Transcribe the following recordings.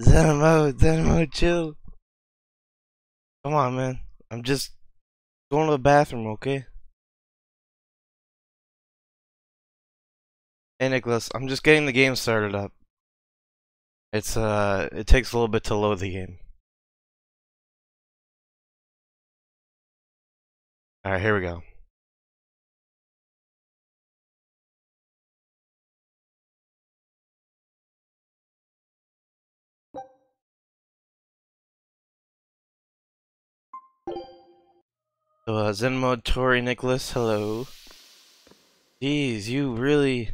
Zenmo, chill. Come on, man. I'm just going to the bathroom, okay? Hey, Nicholas, I'm just getting the game started up. It takes a little bit to load the game. Alright, here we go. So, Zenmo, Tori, Nicholas, hello. Jeez, you really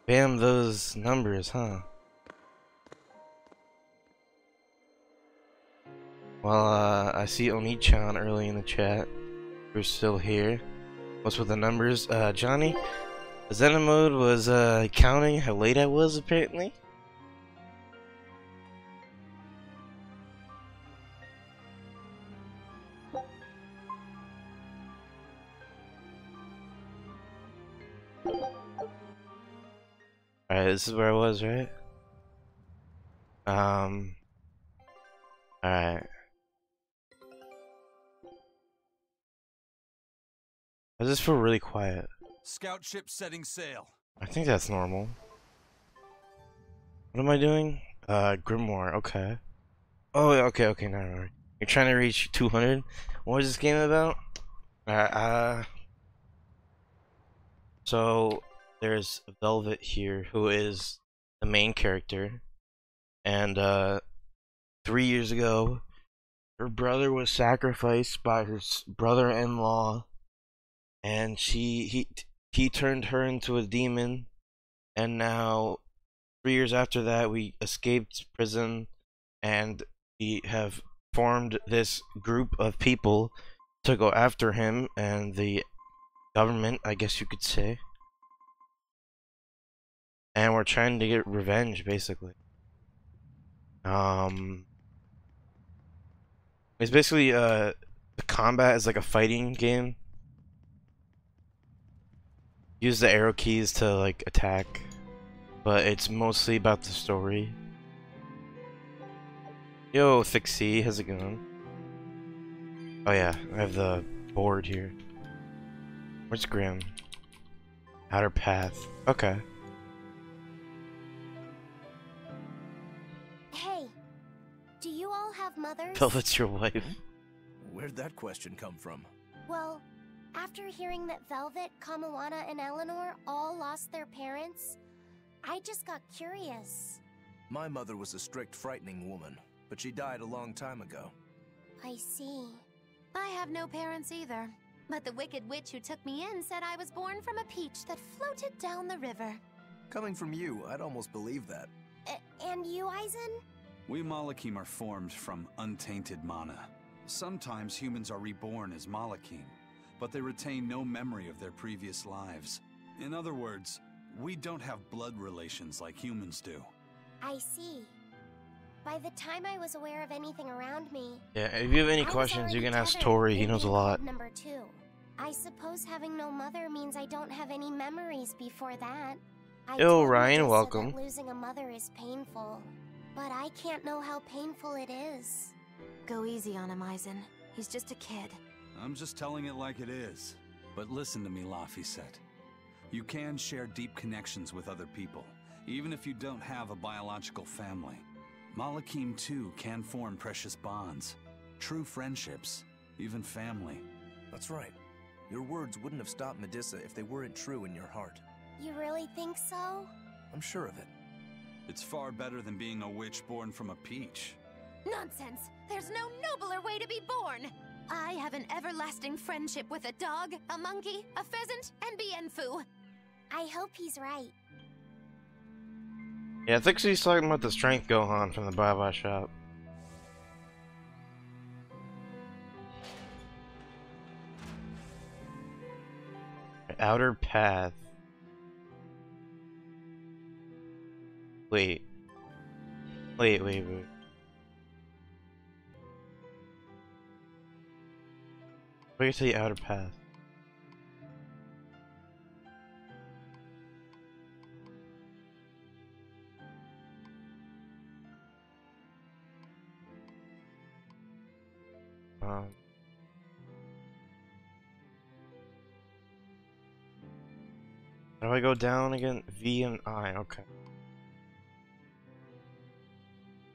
spam those numbers, huh? Well, I see Oni-chan early in the chat. We're still here. What's with the numbers? Johnny? Zenmode was, counting how late I was, apparently. Alright, this is where I was, right? Alright. I just feel really quiet. Scout ship setting sail. I think that's normal. What am I doing? Grimoire, okay. Oh, okay, no. You're trying to reach 200? What is this game about? So, there's Velvet here, who is the main character. And, 3 years ago, her brother was sacrificed by her brother-in-law. And he turned her into a demon. And now, 3 years after that, we escaped prison. And we have formed this group of people to go after him and the government, I guess you could say. And we're trying to get revenge, basically. It's basically, the combat is like a fighting game. Use the arrow keys to, like, attack. But it's mostly about the story. Yo, Thick C, how's it going? Oh yeah, I have the board here. Where's Grim? Outer Path. Okay. Hey, do you all have mothers? Velvet's your wife. Where'd that question come from? Well, after hearing that Velvet, Kamawana, and Eleanor all lost their parents, I just got curious. My mother was a strict, frightening woman, but she died a long time ago. I see. I have no parents either, but the wicked witch who took me in said I was born from a peach that floated down the river. Coming from you, I'd almost believe that. And you, Aizen? We Malakim are formed from untainted mana. Sometimes humans are reborn as Malakim, but they retain no memory of their previous lives. In other words, we don't have blood relations like humans do. I see. By the time I was aware of anything around me... Yeah, if you have any questions, you can ask Tori. He knows a lot. Number 2. I suppose having no mother means I don't have any memories before that. Yo, Ryan, welcome. Losing a mother is painful, but I can't know how painful it is. Go easy on him, Aizen. He's just a kid. I'm just telling it like it is. But listen to me, Laphicet. You can share deep connections with other people, even if you don't have a biological family. Malakim, too, can form precious bonds. True friendships, even family. That's right. Your words wouldn't have stopped Medusa if they weren't true in your heart. You really think so? I'm sure of it. It's far better than being a witch born from a peach. Nonsense! There's no nobler way to be born! I have an everlasting friendship with a dog, a monkey, a pheasant, and Bienfu. I hope he's right. Yeah, I think she's talking about the strength Gohan from the Bye-Bye shop. Outer Path. Wait. Wait. Where to the Outer Path? How do I go down again? V and I, okay. Is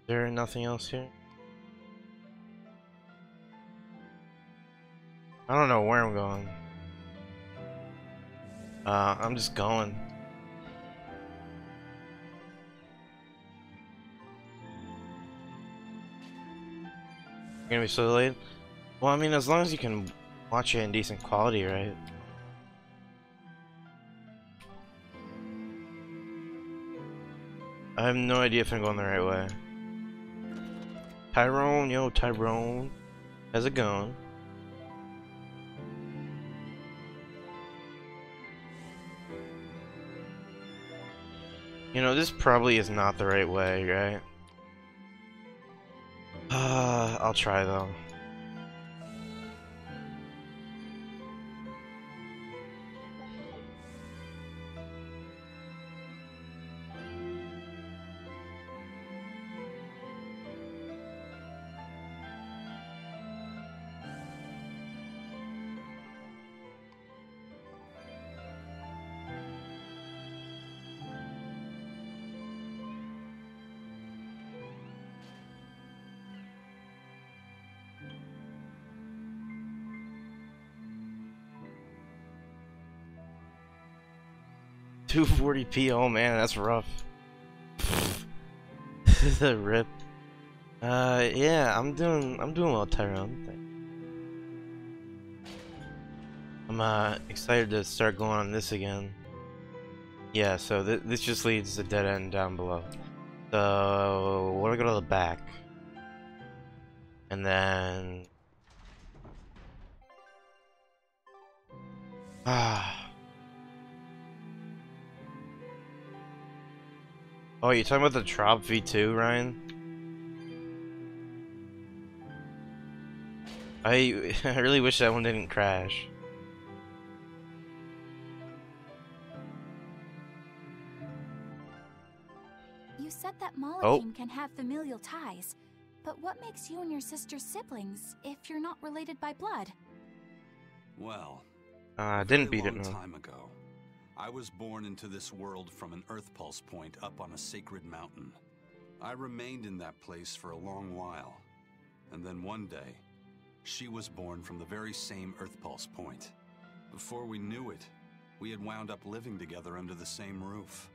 there nothing else here? I don't know where I'm going. I'm just going. Gonna be so late? Well, I mean, as long as you can watch it in decent quality, right? I have no idea if I'm going the right way. Tyrone, yo, Tyrone. How's it going? You know, this probably is not the right way, right? I'll try though. $240p, oh man, that's rough. The rip. Yeah, I'm doing well, Tyrone. I'm excited to start going on this again. Yeah, so this just leads to dead end down below. So what do I go to the back? And then oh, you're talking about the Trop V2, Ryan? I really wish that one didn't crash. You said that Malakim can have familial ties, but what makes you and your sister siblings if you're not related by blood? Well, didn't beat it, no. Time ago, I was born into this world from an Earth Pulse point up on a sacred mountain. I remained in that place for a long while, and then one day, she was born from the very same Earth Pulse point. Before we knew it, we had wound up living together under the same roof.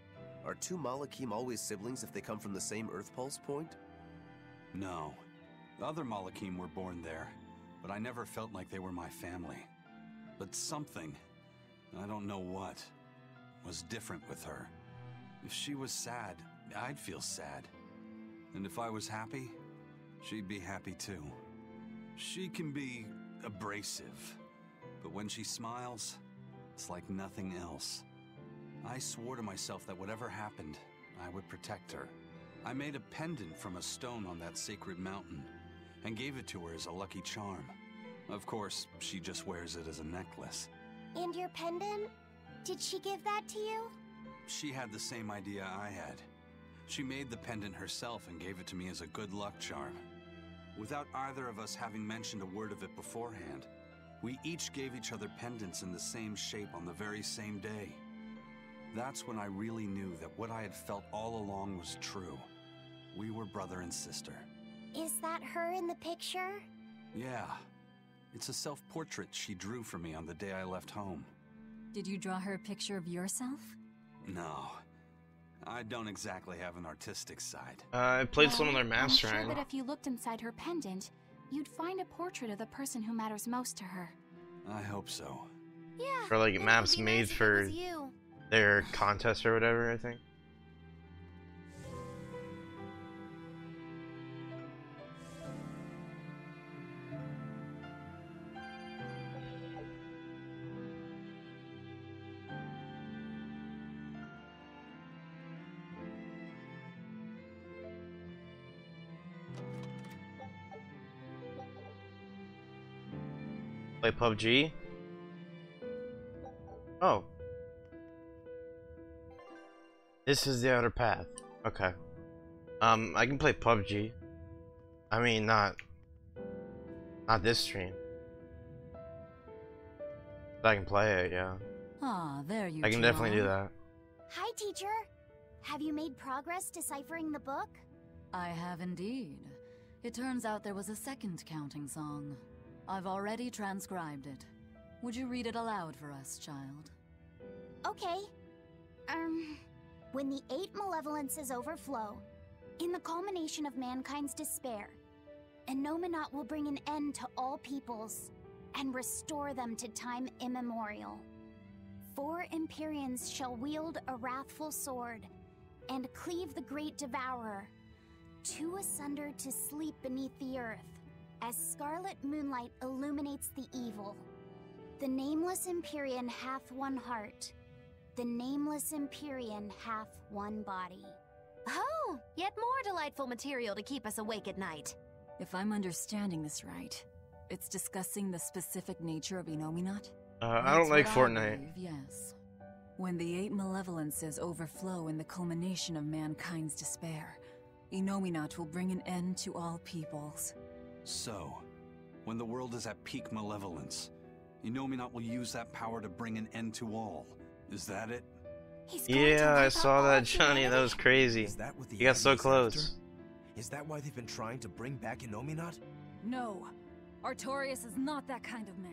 Are two Malakim always siblings if they come from the same Earth Pulse point? No. The other Malakim were born there, but I never felt like they were my family. But something, I don't know what, was different with her. If she was sad, I'd feel sad. And if I was happy, she'd be happy too. She can be abrasive, but when she smiles, it's like nothing else. I swore to myself that whatever happened, I would protect her. I made a pendant from a stone on that sacred mountain and gave it to her as a lucky charm. Of course, she just wears it as a necklace. And your pendant? Did she give that to you? She had the same idea I had. She made the pendant herself and gave it to me as a good luck charm. Without either of us having mentioned a word of it beforehand, we each gave each other pendants in the same shape on the very same day. That's when I really knew that what I had felt all along was true. We were brother and sister. Is that her in the picture? Yeah. It's a self-portrait she drew for me on the day I left home. Did you draw her a picture of yourself? No. I don't exactly have an artistic side. I played some of their Mafs, I'm sure Ryan. that if you looked inside her pendant, you'd find a portrait of the person who matters most to her. I hope so. Yeah. For like and it Mafs would be made nice if it for was you. their contest or whatever, I think. Play PUBG? Oh. This is the outer path. Okay. I can play PUBG. I mean, not Not this stream. But I can play it, yeah. Ah, there you I can two definitely are. do that. Hi, teacher. Have you made progress deciphering the book? I have indeed. It turns out there was a second counting song. I've already transcribed it. Would you read it aloud for us, child? Okay. When the 8 malevolences overflow, in the culmination of mankind's despair, Innominat will bring an end to all peoples and restore them to time immemorial. 4 Empyreans shall wield a wrathful sword and cleave the great devourer, 2 asunder to sleep beneath the earth, as scarlet moonlight illuminates the evil. The nameless Empyrean hath one heart. The nameless Empyrean hath one body. Oh, yet more delightful material to keep us awake at night. If I'm understanding this right, it's discussing the specific nature of Innominat? I don't like That's what I Fortnite. believe, yes. When the 8 malevolences overflow in the culmination of mankind's despair, Innominat will bring an end to all peoples. So, when the world is at peak malevolence, Innominat will use that power to bring an end to all. Is that it? He's going to Yeah, wipe I out saw all that, of Johnny. That humanity? was crazy. Is that what the You got so Abbey is close. after? Is that why they've been trying to bring back Innominat? No, Artorias is not that kind of man.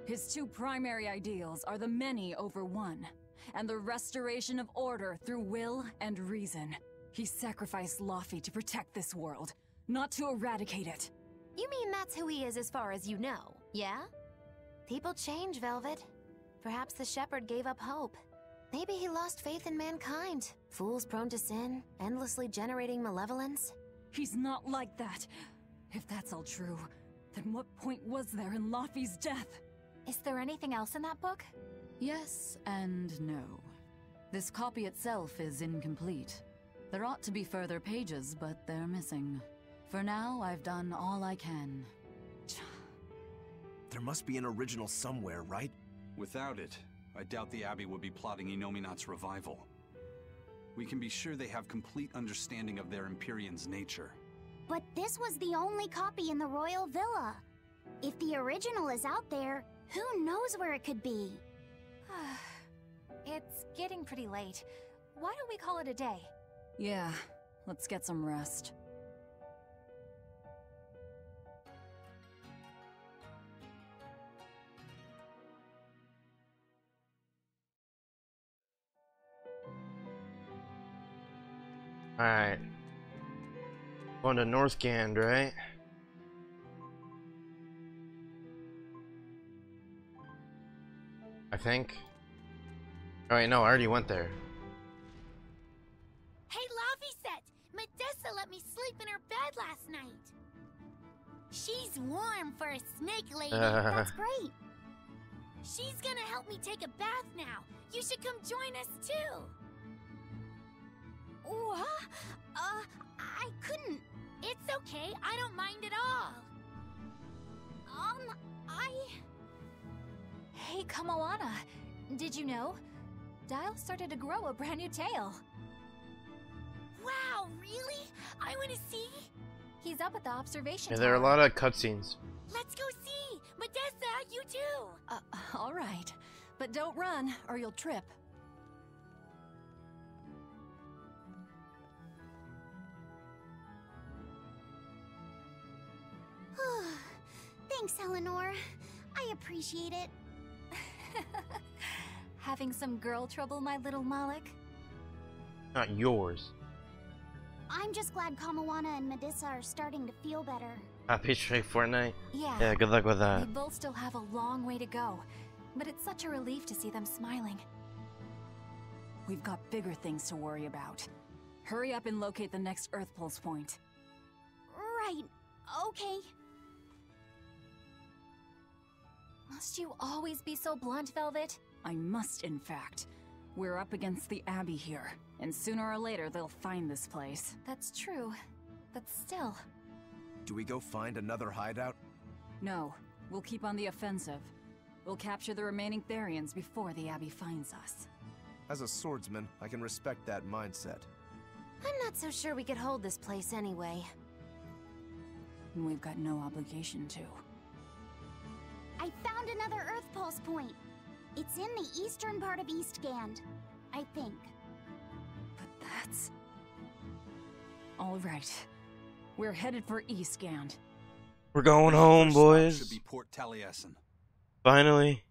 His 2 primary ideals are the many over one, and the restoration of order through will and reason. He sacrificed Laufey to protect this world, not to eradicate it. You mean that's who he is as far as you know, yeah? People change, Velvet. Perhaps the shepherd gave up hope. Maybe he lost faith in mankind. Fools prone to sin, endlessly generating malevolence. He's not like that. If that's all true, then what point was there in Laufey's death? Is there anything else in that book? Yes and no. This copy itself is incomplete. There ought to be further pages, but they're missing. For now, I've done all I can. There must be an original somewhere, right? Without it, I doubt the Abbey would be plotting Innominat's revival. We can be sure they have complete understanding of their Empyrean's nature. But this was the only copy in the royal villa. If the original is out there, who knows where it could be? It's getting pretty late. Why don't we call it a day? Yeah, let's get some rest. Alright. Going to North Gand, right? I think. Oh wait, no, I already went there. Hey, Laufey, Medessa let me sleep in her bed last night. She's warm for a snake lady. That's great. She's gonna help me take a bath now. You should come join us too. What? I couldn't. It's okay. I don't mind at all. Hey, Kamoana. Did you know? Dial started to grow a brand new tail. Wow, really? I want to see. He's up at the observation Yeah, there are a tower. lot of cutscenes. Let's go see. Medessa, you too. All right. But don't run, or you'll trip. Thanks, Eleanor. I appreciate it. Having some girl trouble, my little Malik? Not yours. I'm just glad Kamoana and Medessa are starting to feel better. Happy straight Fortnite? Yeah. Yeah, good luck with We that. both still have a long way to go, but it's such a relief to see them smiling. We've got bigger things to worry about. Hurry up and locate the next Earth Pulse point. Right. Okay. Must you always be so blunt, Velvet? I must, in fact. We're up against the Abbey here, and sooner or later they'll find this place. That's true, but still. Do we go find another hideout? No, we'll keep on the offensive. We'll capture the remaining Therians before the Abbey finds us. As a swordsman, I can respect that mindset. I'm not so sure we could hold this place anyway. and we've got no obligation to. I found another Earth Pulse point. It's in the eastern part of Eastgand, I think. But that's... All right. We're headed for Eastgand. We're going home, First stop boys. should be Port Taliesin. Finally.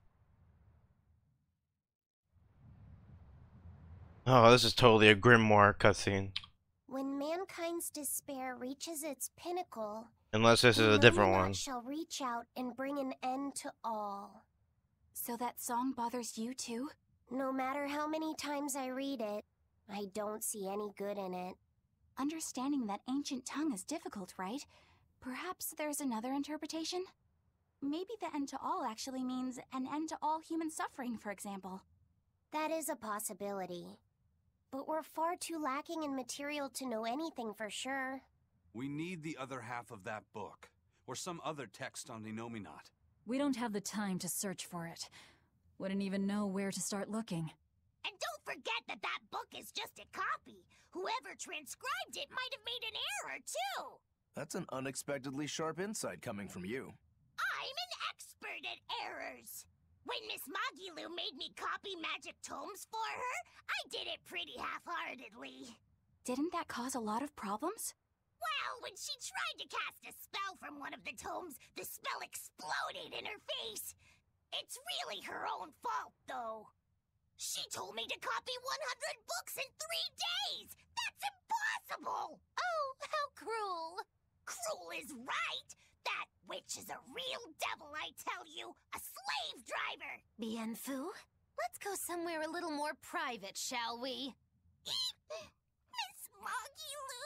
Oh, this is totally a grimoire cutscene. When mankind's despair reaches its pinnacle, Unless this is a different one. shall reach out and bring an end to all. So that song bothers you too? No matter how many times I read it, I don't see any good in it. Understanding that ancient tongue is difficult, right? Perhaps there's another interpretation? Maybe the end to all actually means an end to all human suffering, for example. That is a possibility. But we're far too lacking in material to know anything for sure. We need the other half of that book, or some other text on Denominat. We don't have the time to search for it. Wouldn't even know where to start looking. And don't forget that that book is just a copy. Whoever transcribed it might have made an error, too. That's an unexpectedly sharp insight coming from you. I'm an expert at errors. When Miss Magilu made me copy magic tomes for her, I did it pretty half-heartedly. Didn't that cause a lot of problems? Well, when she tried to cast a spell from one of the tomes, the spell exploded in her face. It's really her own fault, though. She told me to copy 100 books in 3 days! That's impossible! Oh, how cruel! Cruel is right! That witch is a real devil, I tell you! A slave driver! Bien Fu, let's go somewhere a little more private, shall we? Miss Magilu!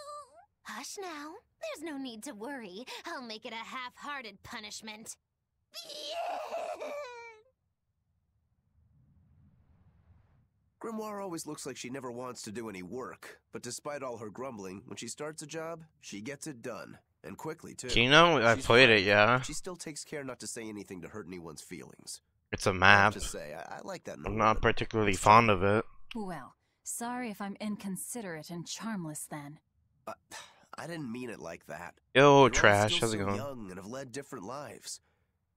Hush now. There's no need to worry. I'll make it a half-hearted punishment. Grimoire always looks like she never wants to do any work, but despite all her grumbling, when she starts a job, she gets it done. And quickly, too. Kino? I played it, yeah. She still takes care not to say anything to hurt anyone's feelings. It's a I have map. to say, I like that. I'm not particularly fond of it. Well, sorry if I'm inconsiderate and charmless then. I didn't mean it like that. Yo, You're all Trash, still how's it so going? young and have led different lives.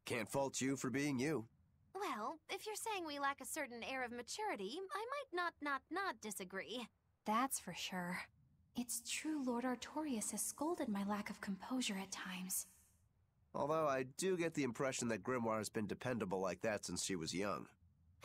Can't fault you for being you. Well, if you're saying we lack a certain air of maturity, I might not disagree. That's for sure. It's true Lord Artorius has scolded my lack of composure at times. Although I do get the impression that Grimoire has been dependable like that since she was young.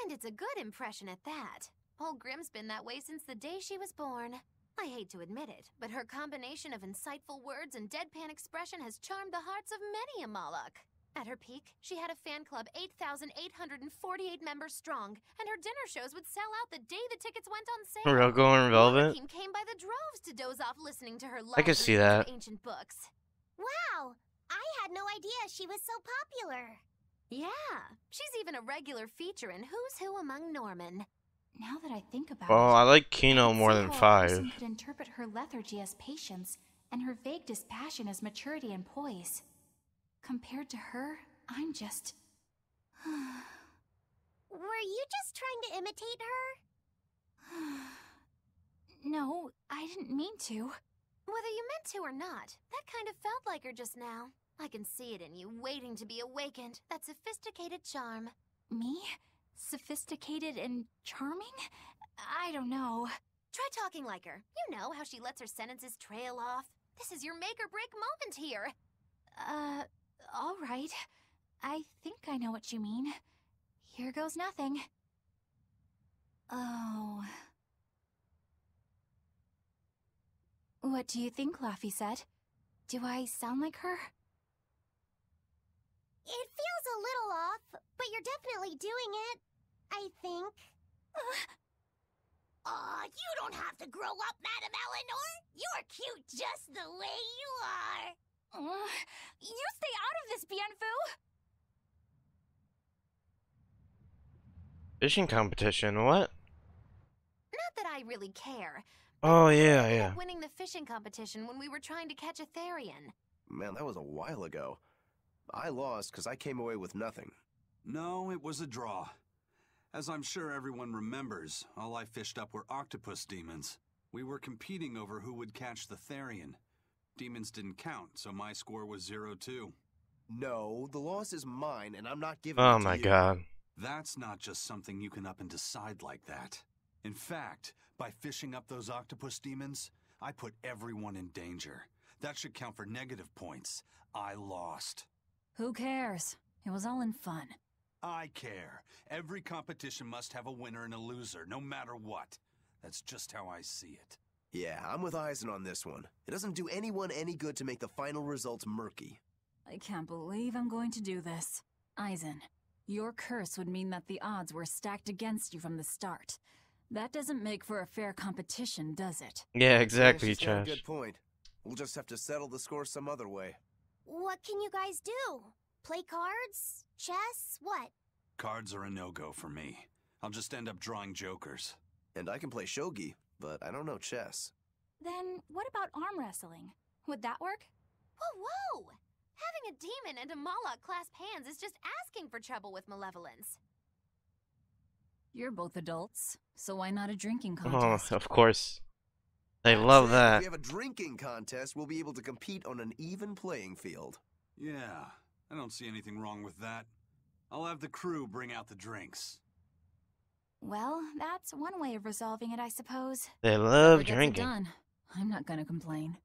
And it's a good impression at that. Old Grim's been that way since the day she was born. I hate to admit it, but her combination of insightful words and deadpan expression has charmed the hearts of many a Moloch. At her peak, she had a fan club 8,848 members strong, and her dinner shows would sell out the day the tickets went on sale. Rocco and Velvet? Malakim came by the droves to doze off listening to her I could see that. ancient books. Wow! I had no idea she was so popular. Yeah, she's even a regular feature in Who's Who Among Norman. Now that I think about Oh, it, I like Kino can more see than how a 5. person could interpret her lethargy as patience, and her vague dispassion as maturity and poise. Compared to her, I'm just... Were you just trying to imitate her? No, I didn't mean to. Whether you meant to or not, that kind of felt like her just now. I can see it in you, waiting to be awakened. That sophisticated charm. Me? Sophisticated and charming? I don't know. Try talking like her. You know how she lets her sentences trail off. This is your make or break moment here. All right. I think I know what you mean. Here goes nothing. Oh. What do you think, Laffy said? Do I sound like her? It feels a little off, but you're definitely doing it. I think. Aw, you don't have to grow up, Madam Eleanor. You're cute just the way you are. You stay out of this, Bien Fu! Fishing competition, what? Not that I really care. Oh, yeah, I ended yeah. up winning the fishing competition when we were trying to catch a Therian. Man, that was a while ago. I lost because I came away with nothing. No, it was a draw. As I'm sure everyone remembers, all I fished up were octopus demons. We were competing over who would catch the Therian. Demons didn't count, so my score was 0-2. No, the loss is mine, and I'm not giving it Oh to my you. god. That's not just something you can up and decide like that. In fact, by fishing up those octopus demons, I put everyone in danger. That should count for negative points. I lost. Who cares? It was all in fun. I care. Every competition must have a winner and a loser, no matter what. That's just how I see it. Yeah, I'm with Eisen on this one. It doesn't do anyone any good to make the final results murky. I can't believe I'm going to do this. Eisen, your curse would mean that the odds were stacked against you from the start. That doesn't make for a fair competition, does it? Yeah, exactly, She's got a Trash. good point. We'll just have to settle the score some other way. What can you guys do? Play cards? Chess? What? Cards are a no-go for me. I'll just end up drawing jokers. And I can play shogi, but I don't know chess. Then what about arm wrestling? Would that work? Whoa, whoa! Having a demon and a Moloch clasp hands is just asking for trouble with malevolence. You're both adults, so why not a drinking Oh, contest? of course. They That's love it. If that. we have a drinking contest, we'll be able to compete on an even playing field. Yeah, I don't see anything wrong with that. I'll have the crew bring out the drinks. Well, that's one way of resolving it, I suppose. They Whoever love gets it drinking. done. I'm not gonna complain.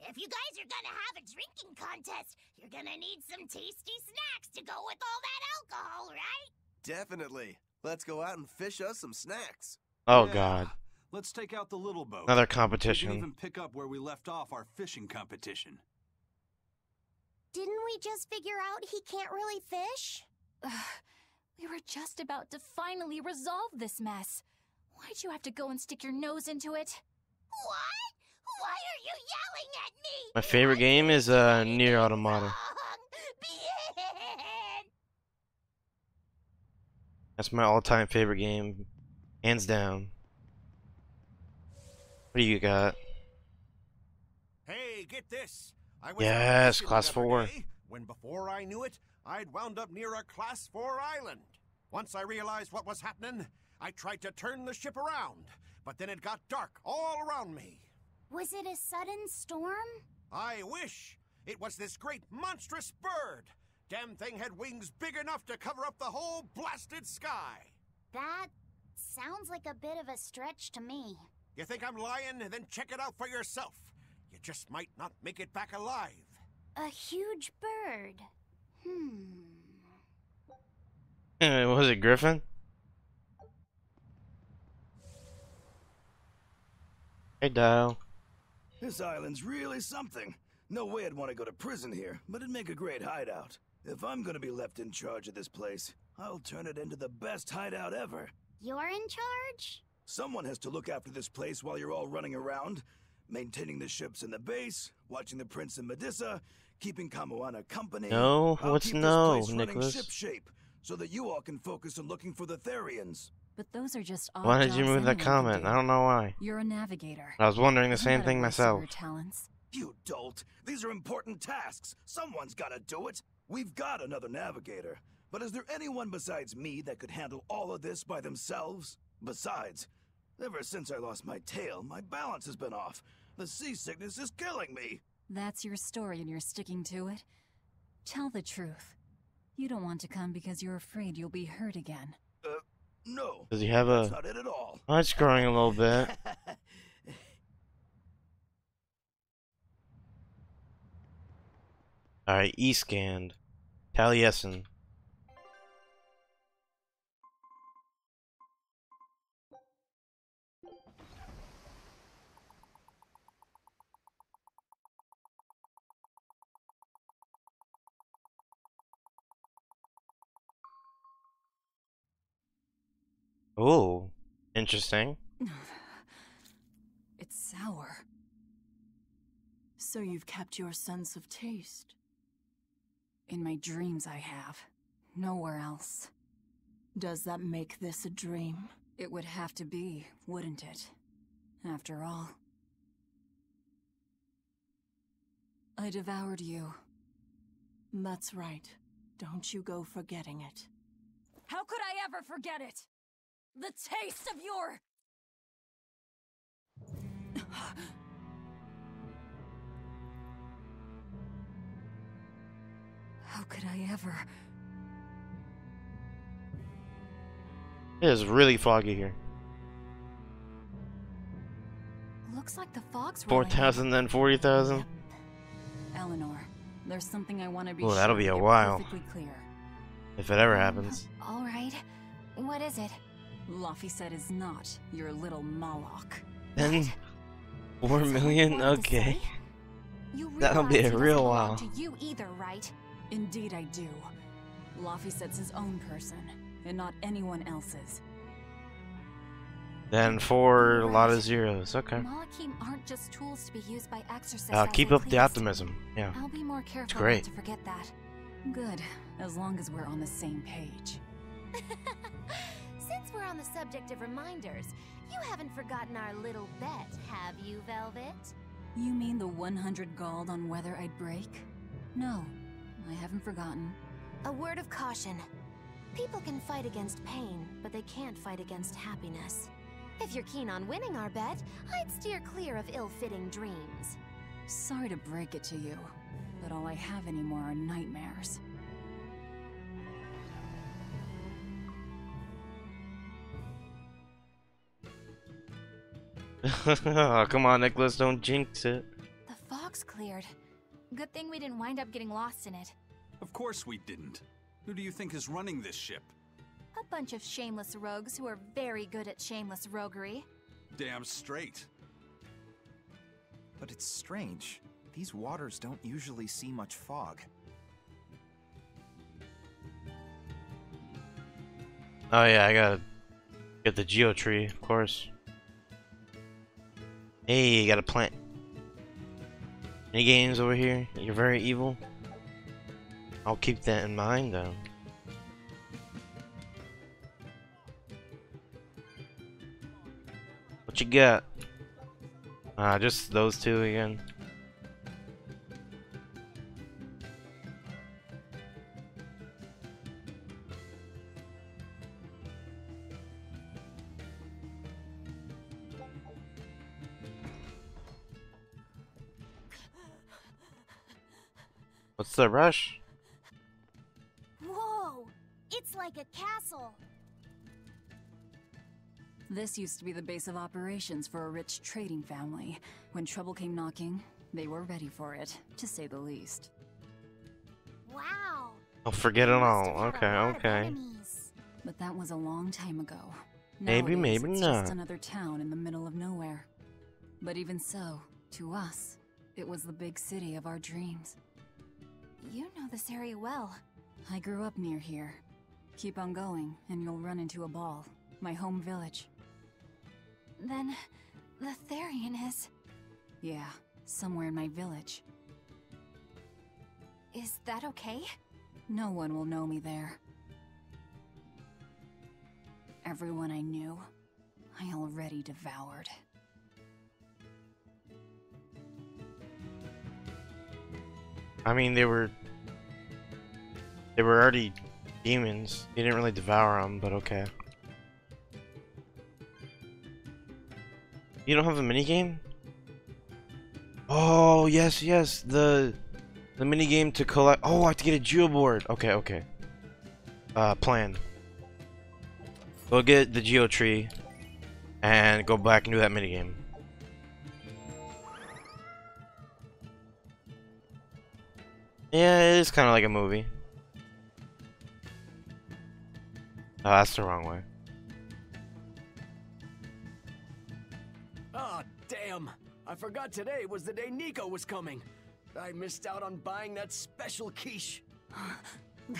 If you guys are gonna have a drinking contest, you're gonna need some tasty snacks to go with all that alcohol, right? Definitely. Let's go out and fish us some snacks. Oh Yeah, god. Let's take out the little boat. Another We can competition. even pick up where we left off our fishing competition. Didn't we just figure out he can't really fish? We were just about to finally resolve this mess. Why'd you have to go and stick your nose into it? What? Why are you yelling at me? My favorite game is Nier Automata. That's my all-time favorite game, hands down. What do you got? Hey, get this. I was Yes, out fishing Class the other 4. day, when before I knew it, I'd wound up near a Class 4 island. Once I realized what was happening, I tried to turn the ship around, but then it got dark all around me. Was it a sudden storm? I wish it was this great monstrous bird. Damn thing had wings big enough to cover up the whole blasted sky. That sounds like a bit of a stretch to me. You think I'm lying? Then check it out for yourself. You just might not make it back alive. A huge bird. Was it Griffin? Hey, Dial. This island's really something. No way I'd want to go to prison here, but it'd make a great hideout. If I'm gonna be left in charge of this place, I'll turn it into the best hideout ever. You're in charge? Someone has to look after this place while you're all running around, maintaining the ships in the base, watching the Prince and Medusa, keeping Kamoana company. No? I'll What's keep no, this place running Nicholas? ship shape, so that you all can focus on looking for the Therians. But those are just odd Why did you jobs move that anyone could comment? do. I don't know why. You're a navigator. I was wondering the Isn't same that a thing waste of myself. your talents? You dolt. These are important tasks. Someone's gotta do it. We've got another navigator. But is there anyone besides me that could handle all of this by themselves? Besides, ever since I lost my tail, my balance has been off. The seasickness is killing me. That's your story and you're sticking to it? Tell the truth. You don't want to come because you're afraid you'll be hurt again. No. Does he have That's a... not it at all. Oh, it's growing a little bit. Alright, E-scanned. Taliesin. Oh, interesting. It's sour. So you've kept your sense of taste? In my dreams I have. Nowhere else. Does that make this a dream? It would have to be, wouldn't it? After all. I devoured you. That's right. Don't you go forgetting it. How could I ever forget it? The taste of your... How could I ever? It is really foggy here. Looks like the fog's 4,000, then 40,000. Eleanor, there's something I want to be Oh, that'll sure be a get while. perfectly clear. If it ever happens. All right. What is it? Laffy said is not your little Moloch. Then 4 million? Okay. That'll be a real while. To you either, right? Indeed I do. Laffy said's his own person, and not anyone else's. Then 4, a lot of zeros. Okay. Malakim aren't just tools to be used by exorcists. Keep up the optimism. Yeah. I'll be more careful great. not to forget that. Good, as long as we're on the same page. Since we're on the subject of reminders, you haven't forgotten our little bet, have you, Velvet? You mean the 100 gold on whether I'd break? No, I haven't forgotten. A word of caution. People can fight against pain, but they can't fight against happiness. If you're keen on winning our bet, I'd steer clear of ill-fitting dreams. Sorry to break it to you, but all I have anymore are nightmares. Oh, come on, Nicholas, don't jinx it. The fog's cleared. Good thing we didn't wind up getting lost in it. Of course we didn't. Who do you think is running this ship? A bunch of shameless rogues who are very good at shameless roguery. Damn straight. But it's strange. These waters don't usually see much fog. Oh yeah, I gotta get the geo tree, of course. Hey, you got a plant. Any games over here? You're very evil. I'll keep that in mind, though. What you got? Just those two again. What's the rush? Whoa! It's like a castle. This used to be the base of operations for a rich trading family. When trouble came knocking, they were ready for it, to say the least. Wow. I'll forget it all. Okay, okay. Enemies. But that was a long time ago. Maybe, Nowadays, maybe it's not. just another town in the middle of nowhere. But even so, to us, it was the big city of our dreams. You know this area well. I grew up near here. Keep on going, and you'll run into a ball. My home village. Then, the Therian is... Yeah, somewhere in my village. Is that okay? No one will know me there. Everyone I knew, I already devoured. I mean, they were already demons. You didn't really devour them, but okay. You don't have a minigame? Oh, yes, yes, the minigame to collect. Oh, I have to get a geoboard. Okay, okay. Plan. Go get the geo tree and go back and do that minigame. Yeah, it is kind of like a movie. Oh, that's the wrong way. Ah, damn! I forgot today was the day Nico was coming. I missed out on buying that special quiche.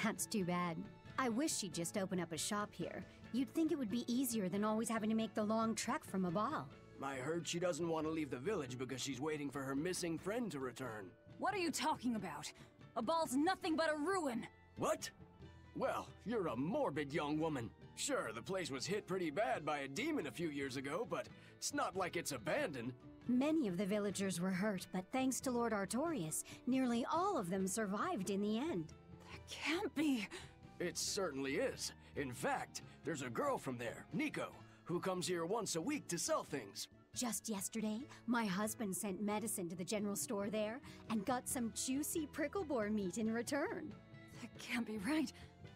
That's too bad. I wish she'd just open up a shop here. You'd think it would be easier than always having to make the long trek from a ball. I heard she doesn't want to leave the village because she's waiting for her missing friend to return. What are you talking about? A ball's nothing but a ruin! What? Well, you're a morbid young woman. Sure, the place was hit pretty bad by a demon a few years ago, but it's not like it's abandoned. Many of the villagers were hurt, but thanks to Lord Artorius, nearly all of them survived in the end. That can't be! It certainly is. In fact, there's a girl from there, Nico, who comes here once a week to sell things. Just yesterday, my husband sent medicine to the general store there and got some juicy prickle boar meat in return. That can't be right.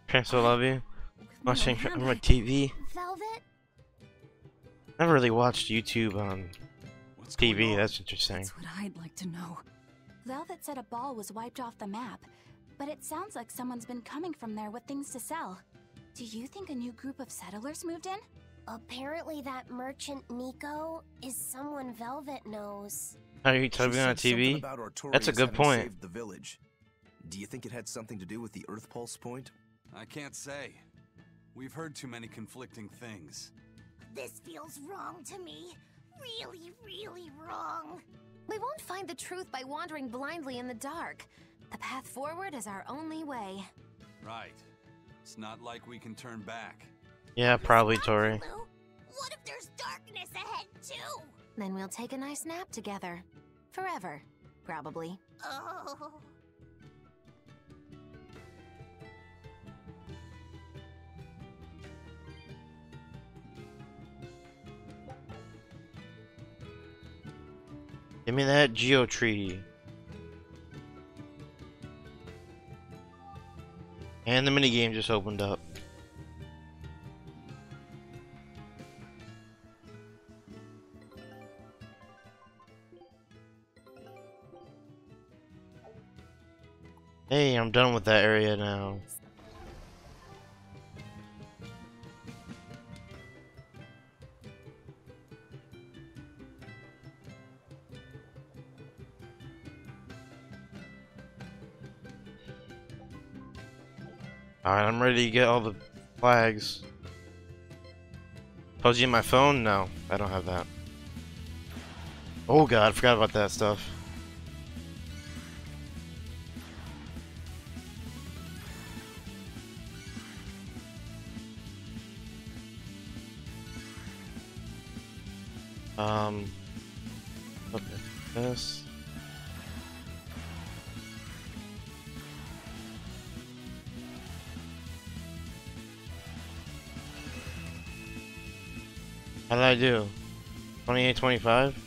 Parents will love you. With my Watching own on my hand, TV. Velvet? Never really watched YouTube on What's TV. going on? That's interesting. That's what I'd like to know. Velvet said a ball was wiped off the map, but it sounds like someone's been coming from there with things to sell. Do you think a new group of settlers moved in? Apparently that merchant Nico is someone Velvet knows. Are you She typing on said something TV? about Artorias That's a good having point. saved the village. Do you think it had something to do with the Earth Pulse point? I can't say. We've heard too many conflicting things. This feels wrong to me. Really, really wrong. We won't find the truth by wandering blindly in the dark. The path forward is our only way. Right. It's not like we can turn back. Yeah, probably, Tori. Lou, what if there's darkness ahead too? Then we'll take a nice nap together. Forever, probably. Oh. Give me that Geo Treaty. And the minigame just opened up. Hey, I'm done with that area now. Alright, I'm ready to get all the flags. Pose you my phone? No, I don't have that. Oh god, I forgot about that stuff. Okay, this. How did I do? 28, 25? Is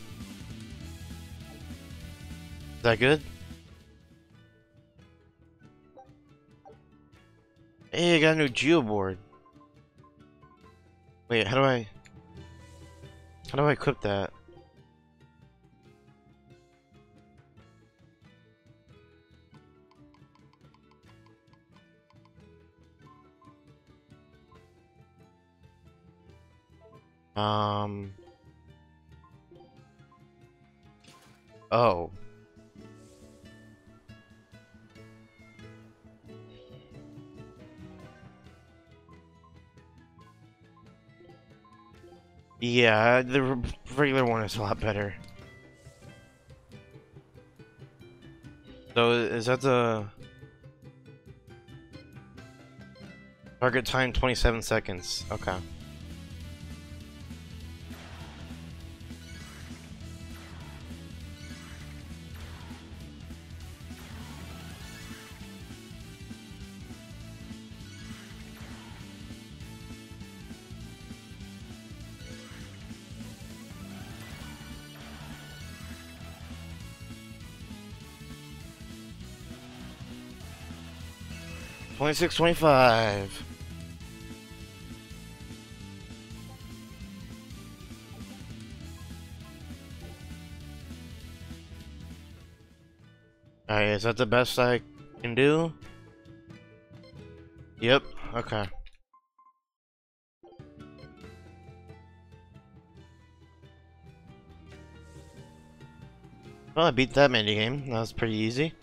that good? Hey, I got a new Geo board. Wait, how do I equip that? Oh. Yeah, the regular one is a lot better. So, is that the target time 27 seconds? Okay. $26.25. Alright, is that the best I can do? Yep, okay. Well, I beat that minigame. That was pretty easy.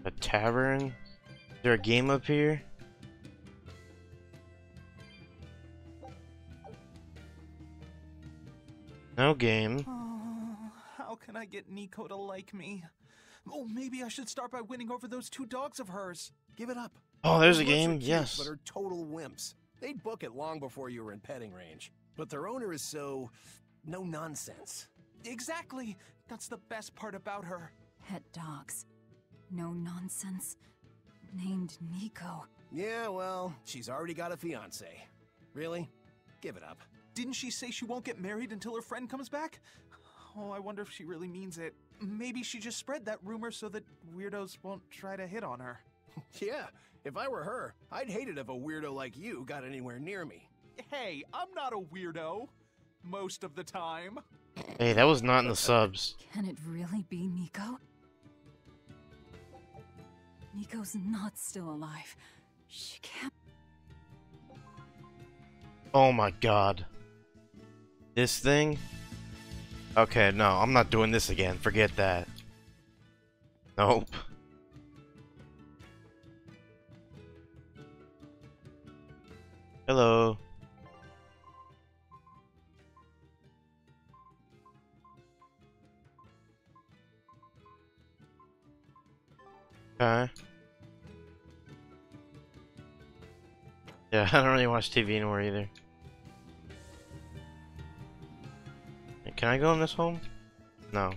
A tavern? Is there a game up here? No game. can I get Nico to like me? Oh, maybe I should start by winning over those 2 dogs of hers. Give it up. Oh, there's a Those looks are game. cute, Yes. But are total wimps. They'd book it long before you were in petting range. But their owner is so... no nonsense. Exactly. That's the best part about her. Pet dogs. No nonsense. Named Nico. Yeah, well, she's already got a fiancé. Really? Give it up. Didn't she say she won't get married until her friend comes back? Oh, I wonder if she really means it. Maybe she just spread that rumor so that weirdos won't try to hit on her. Yeah, if I were her, I'd hate it if a weirdo like you got anywhere near me. Hey, I'm not a weirdo. Most of the time. Hey, that was not in the subs. Can it really be Nico? Nico's not still alive. She can't. Oh my god. This thing? Okay, no, I'm not doing this again. Forget that. Nope. Hello. Okay. Yeah, I don't really watch TV anymore either. Can I go in this home? No.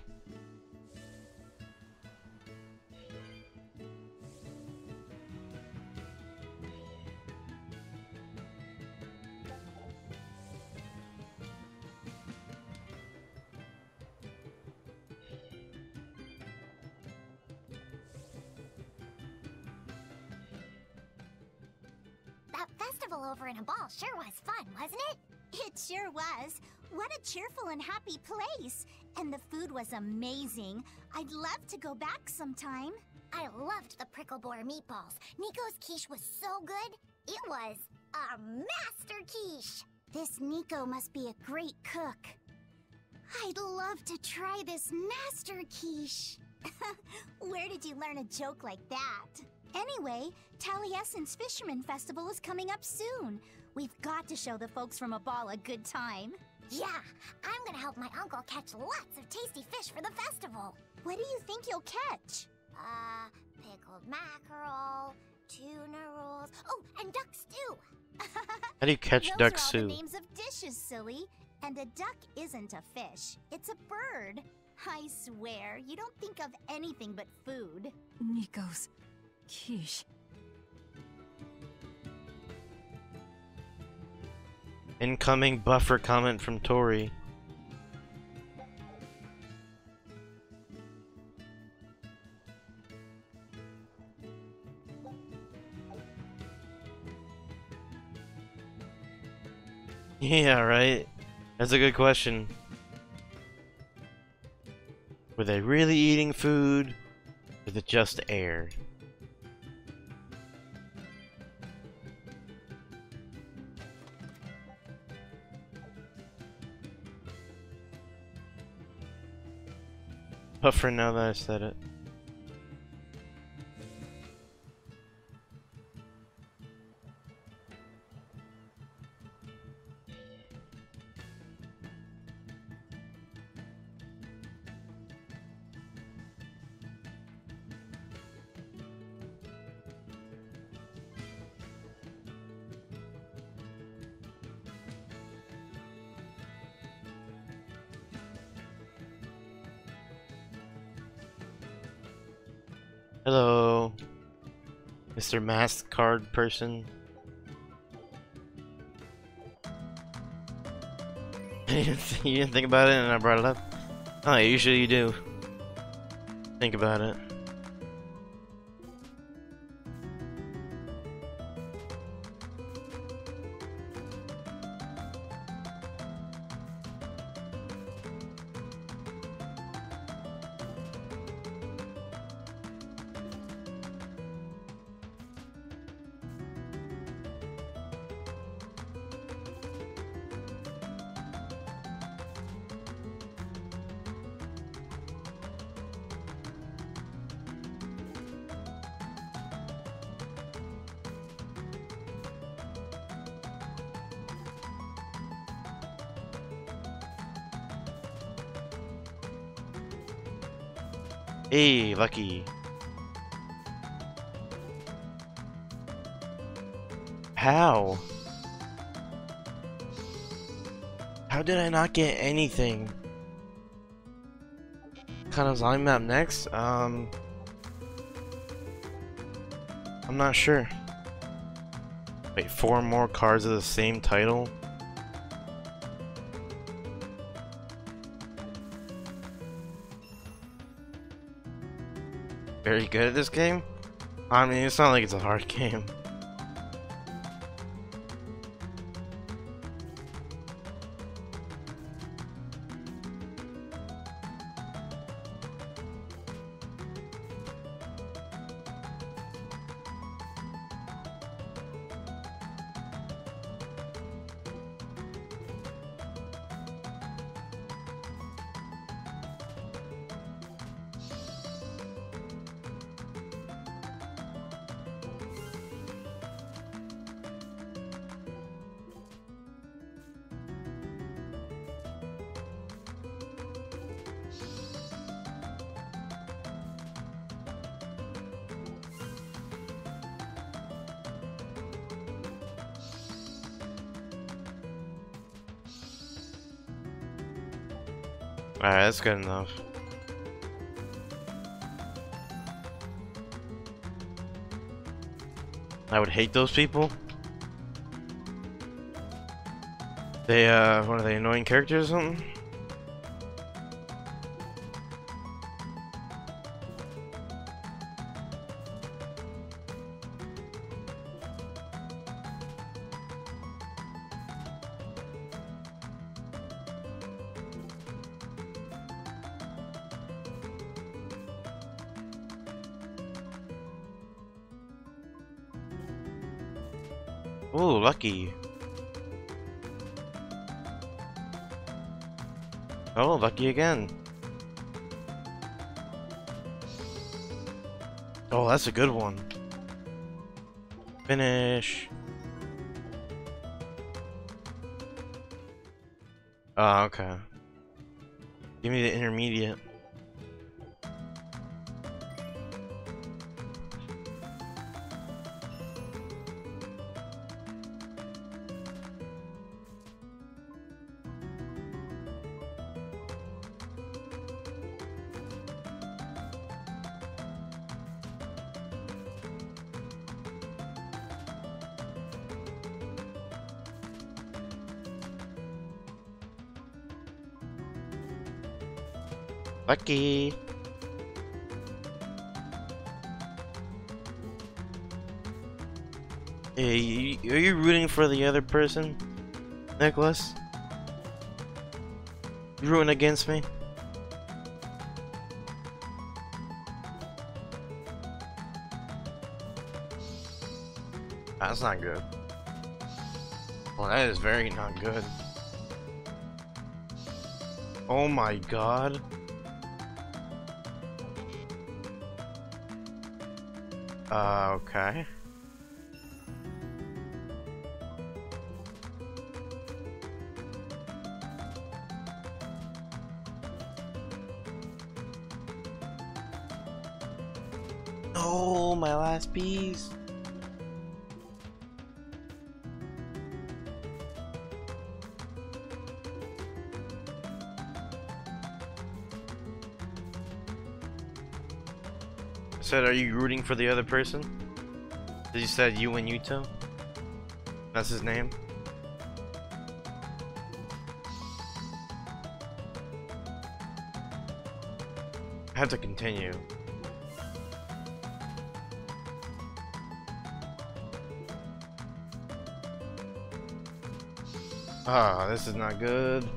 That festival over in a ball sure was fun, wasn't it? It sure was. What a cheerful and happy place. And the food was amazing. I'd love to go back sometime. I loved the prickle boar meatballs. Nico's quiche was so good. It was a master quiche. This Nico must be a great cook. I'd love to try this master quiche. Where did you learn a joke like that? Anyway, Taliesin's Fisherman Festival is coming up soon. We've got to show the folks from Abal a good time. Yeah, I'm gonna help my uncle catch lots of tasty fish for the festival. What do you think you'll catch? Pickled mackerel, tuna rolls, oh, and duck stew. How do you catch Those duck are all stew? the names of dishes, silly. And a duck isn't a fish, it's a bird. I swear, you don't think of anything but food. Nico's quiche. Incoming buffer comment from Tori. Yeah, right? That's a good question. Were they really eating food? Or was it just air? Buffer now that I said it. Hello, Mr. Mask Card person. You didn't think about it and I brought it up? Oh, usually you do. Think about it. Hey, lucky. How? How did I not get anything? Kind of Slime map next? I'm not sure. Wait, 4 more cards of the same title? Very good at this game? I mean, it's not like it's a hard game. Alright, that's good enough. I would hate those people. They, what are they, annoying characters or something? Ooh, lucky. Oh, lucky again. Oh, that's a good one. Finish. Oh, okay. Give me the intermediate. Lucky. Hey, are you rooting for the other person, Nicholas? You rooting against me? That's not good. Well, that is very not good. Oh my god. Okay. Oh, my last piece. I said, are you rooting for the other person? You said you and Yuto? That's his name? I have to continue. Ah, this is not good.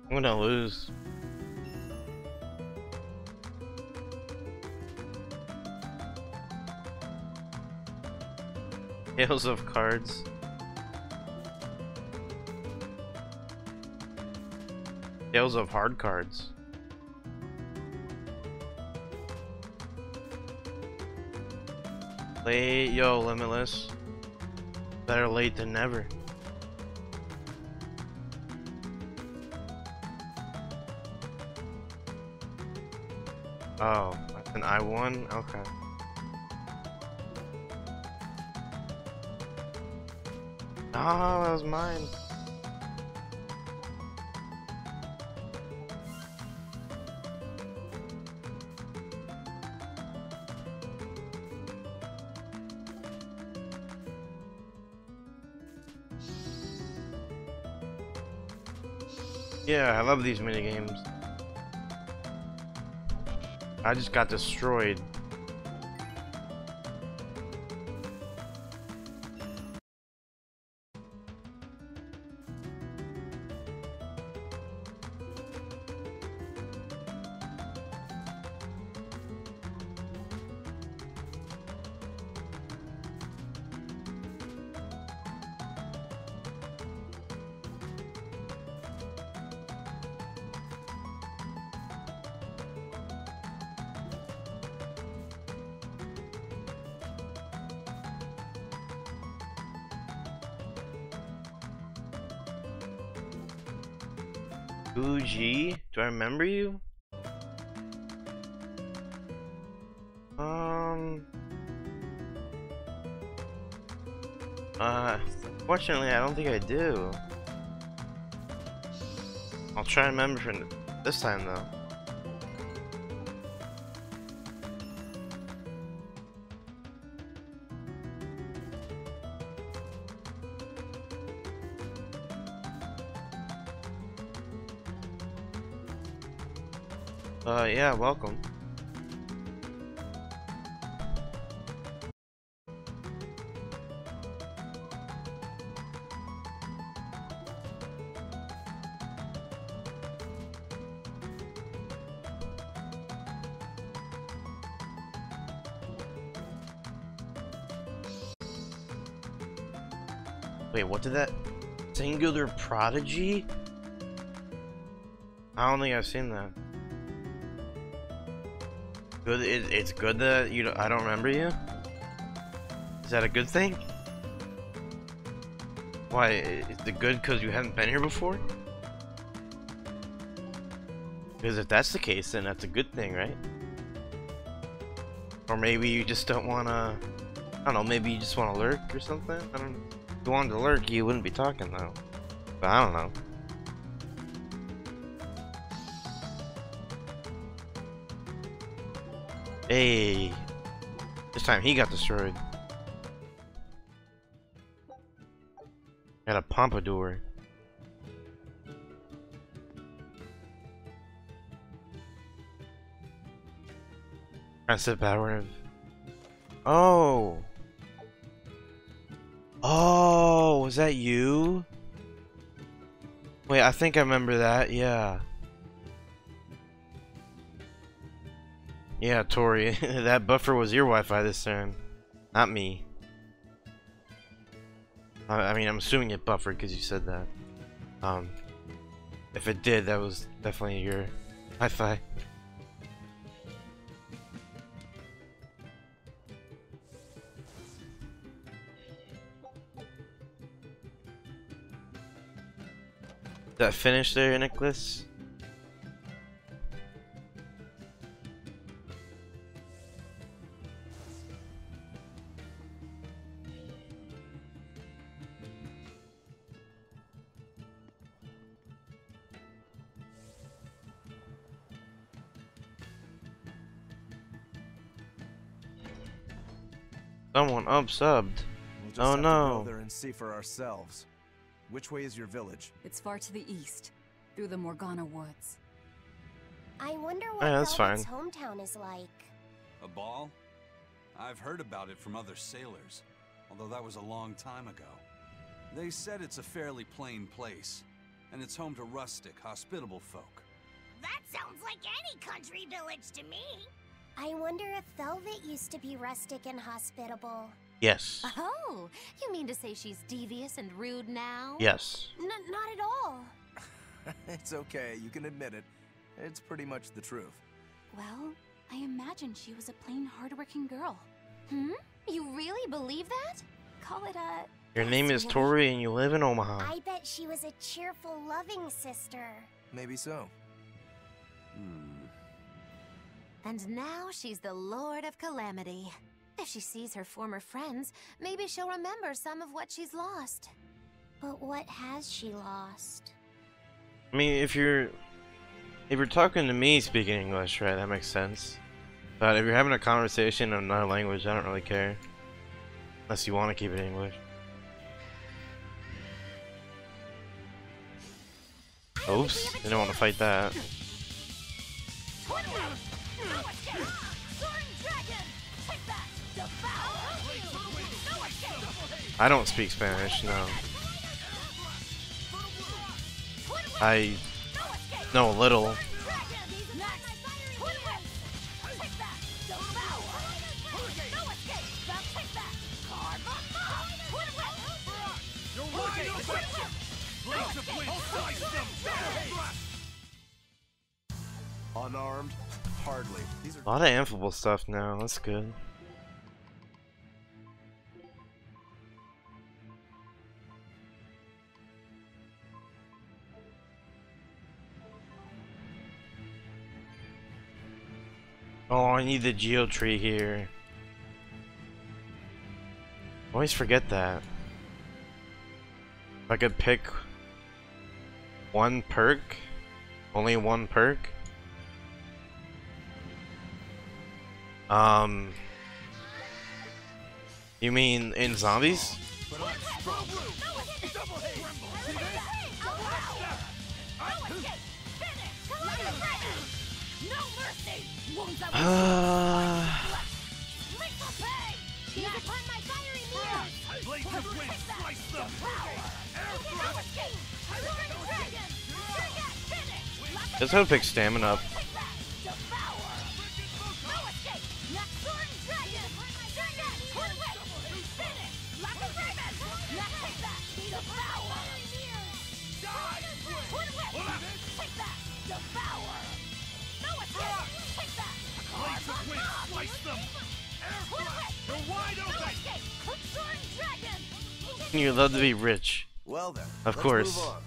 I'm gonna lose. Tales of cards. Tales of hard cards. Late, yo, Limitless. Better late than never. Oh, that's an I-1? Okay. Oh, that was mine. Yeah, I love these minigames. I just got destroyed. Fuji? Do I remember you? Fortunately, I don't think I do. I'll try and remember for this time, though. Yeah, welcome. Wait, what did that? Singular Prodigy? I don't think I've seen that. Good. It's good that I don't remember you. Is that a good thing? Why? Is it good because you haven't been here before? Because if that's the case, then that's a good thing, right? Or maybe you just don't wanna. I don't know. Maybe you just want to lurk or something. I don't know. If you wanted to lurk, you wouldn't be talking though. But I don't know. Hey, this time he got destroyed. Got a pompadour. Trying to sit backward. Oh. Oh, was that you? Wait, I think I remember that. Yeah. Yeah, Tori, that buffer was your Wi-Fi this turn, not me. I mean, I'm assuming it buffered because you said that. If it did, that was definitely your Wi-Fi. Is that finished there, Nicholas? Someone unsubbed. We'll just Oh have to no. go there and see for ourselves. Which way is your village? It's far to the east, through the Morgana woods. I wonder what Yeah, that's Velvet's fine. hometown is like. A ball? I've heard about it from other sailors, although that was a long time ago. They said it's a fairly plain place, and it's home to rustic, hospitable folk. That sounds like any country village to me. I wonder if Velvet used to be rustic and hospitable. Yes. Oh, you mean to say she's devious and rude now? Yes. Not at all. It's okay, you can admit it. It's pretty much the truth. Well, I imagine she was a plain, hardworking girl. Hmm? You really believe that? Call it a... Your name is Tori and you live in Omaha. I bet she was a cheerful, loving sister. Maybe so. And now she's the Lord of Calamity. If she sees her former friends, maybe she'll remember some of what she's lost. But what has she lost? I mean, if you're talking to me speaking English, right, that makes sense. But if you're having a conversation in another language, I don't really care. Unless you want to keep it English. Oops, didn't want to fight that. I don't speak Spanish, no. I know a little. Unarmed? Hardly. These are A lot of amphable stuff now, that's good. Oh, I need the geo tree here. Always forget that. If I could pick one perk, only one perk. You mean in zombies? Just hope pick stamina up. You'd love to be rich. Well then, of let's course. move on.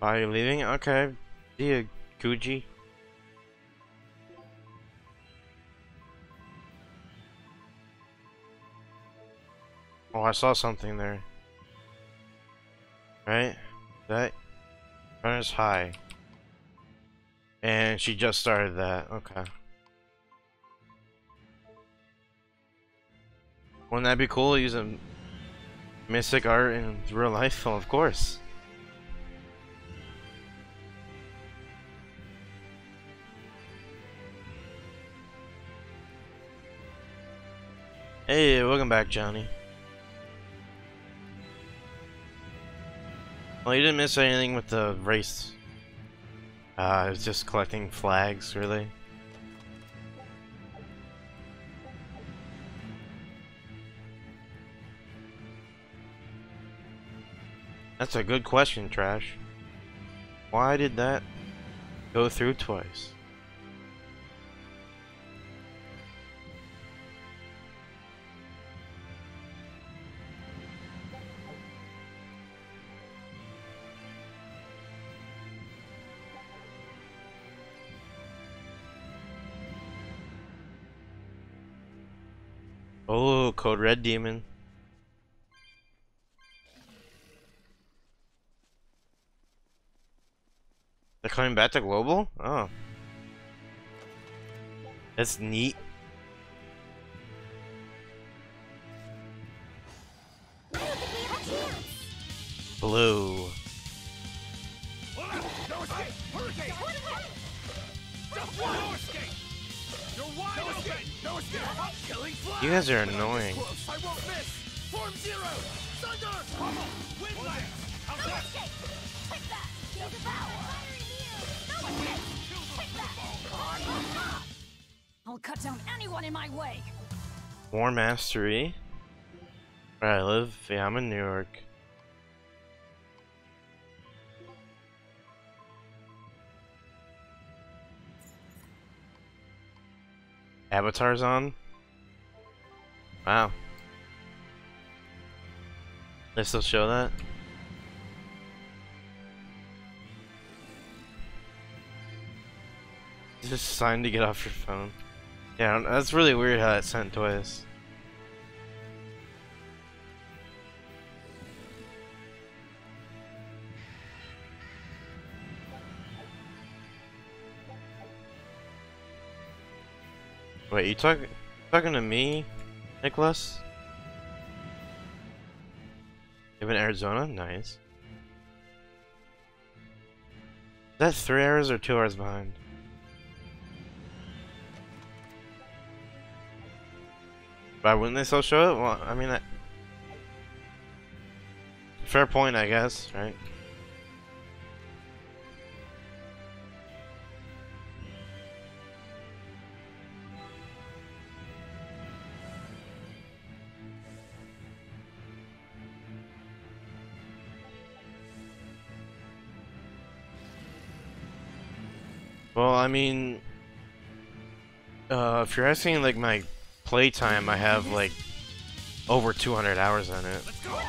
Are you leaving? Okay. See ya, Gucci. Oh, I saw something there. Right? That runner's high. And she just started that. Okay. Wouldn't that be cool using mystic art in real life? Well, of course. Hey, welcome back, Johnny. Well, you didn't miss anything with the race. It was just collecting flags, really. That's a good question, Trash. Why did that go through twice? Oh, Code Red Demon. They're coming back to Global? Oh. That's neat. Blue. No escape! Hurricane! No escape! You're wide open! No escape! Killing flash! You guys are annoying. I won't miss! Form zero! Thunder! Wind blast! How's that? Take that! Devour! No escape! Take that! I'll cut down anyone in my way. More mastery. Where I live? Yeah, I'm in New York. Avatar's on? Wow. They still show that? Just a sign to get off your phone. Yeah, that's really weird how it's sent twice. Wait, you talking to me, Nicholas? You live in Arizona? Nice. Is that 3 hours or 2 hours behind? Why wouldn't they still show it? Well, I mean, fair point, I guess, right? Well, I mean, if you're asking like my playtime, I have like over 200 hours on it. Let's go! Die!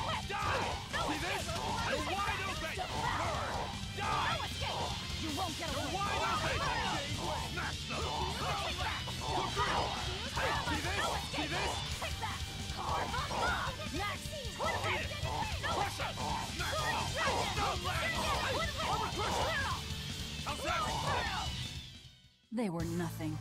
See this? You're wide open! Die! You won't get away. Wide open! Smash them! See this? See this? Next. Eat it! Crush it! Smash them! Don't land! Overcrush it! How's that? They were nothing.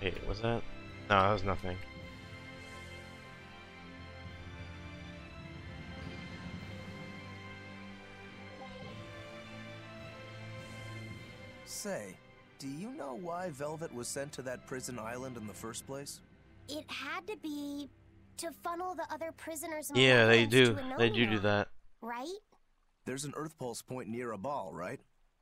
Wait, was that? No, that was nothing. Say, do you know why Velvet was sent to that prison island in the first place? It had to be to funnel the other prisoners' Yeah, they malevolence do. to They do Anomia, that. right? There's an Earth Pulse point near a ball, right?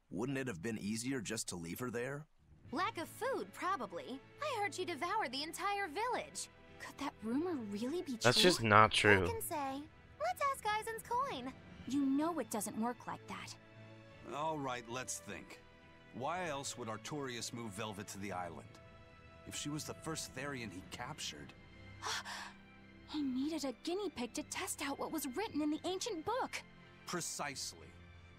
Wouldn't it have been easier just to leave her there? Lack of food, probably. I heard she devoured the entire village. Could that rumor really be true? That's just not Who true. can say? Let's ask Eisen's coin. You know it doesn't work like that. All right, let's think. Why else would Artorias move Velvet to the island? If she was the first Therian he captured... He needed a guinea pig to test out what was written in the ancient book. Precisely.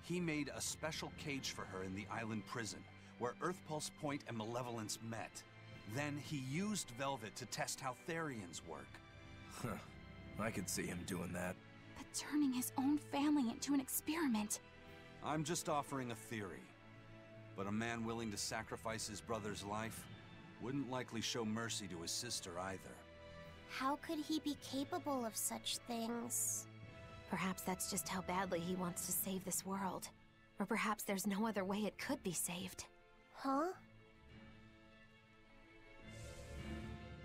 He made a special cage for her in the island prison, where Earth Pulse Point and Malevolence met. Then he used Velvet to test how Therians work. Huh. I could see him doing that. But turning his own family into an experiment. I'm just offering a theory. But a man willing to sacrifice his brother's life wouldn't likely show mercy to his sister either. How could he be capable of such things? Perhaps that's just how badly he wants to save this world. Or perhaps there's no other way it could be saved. Huh?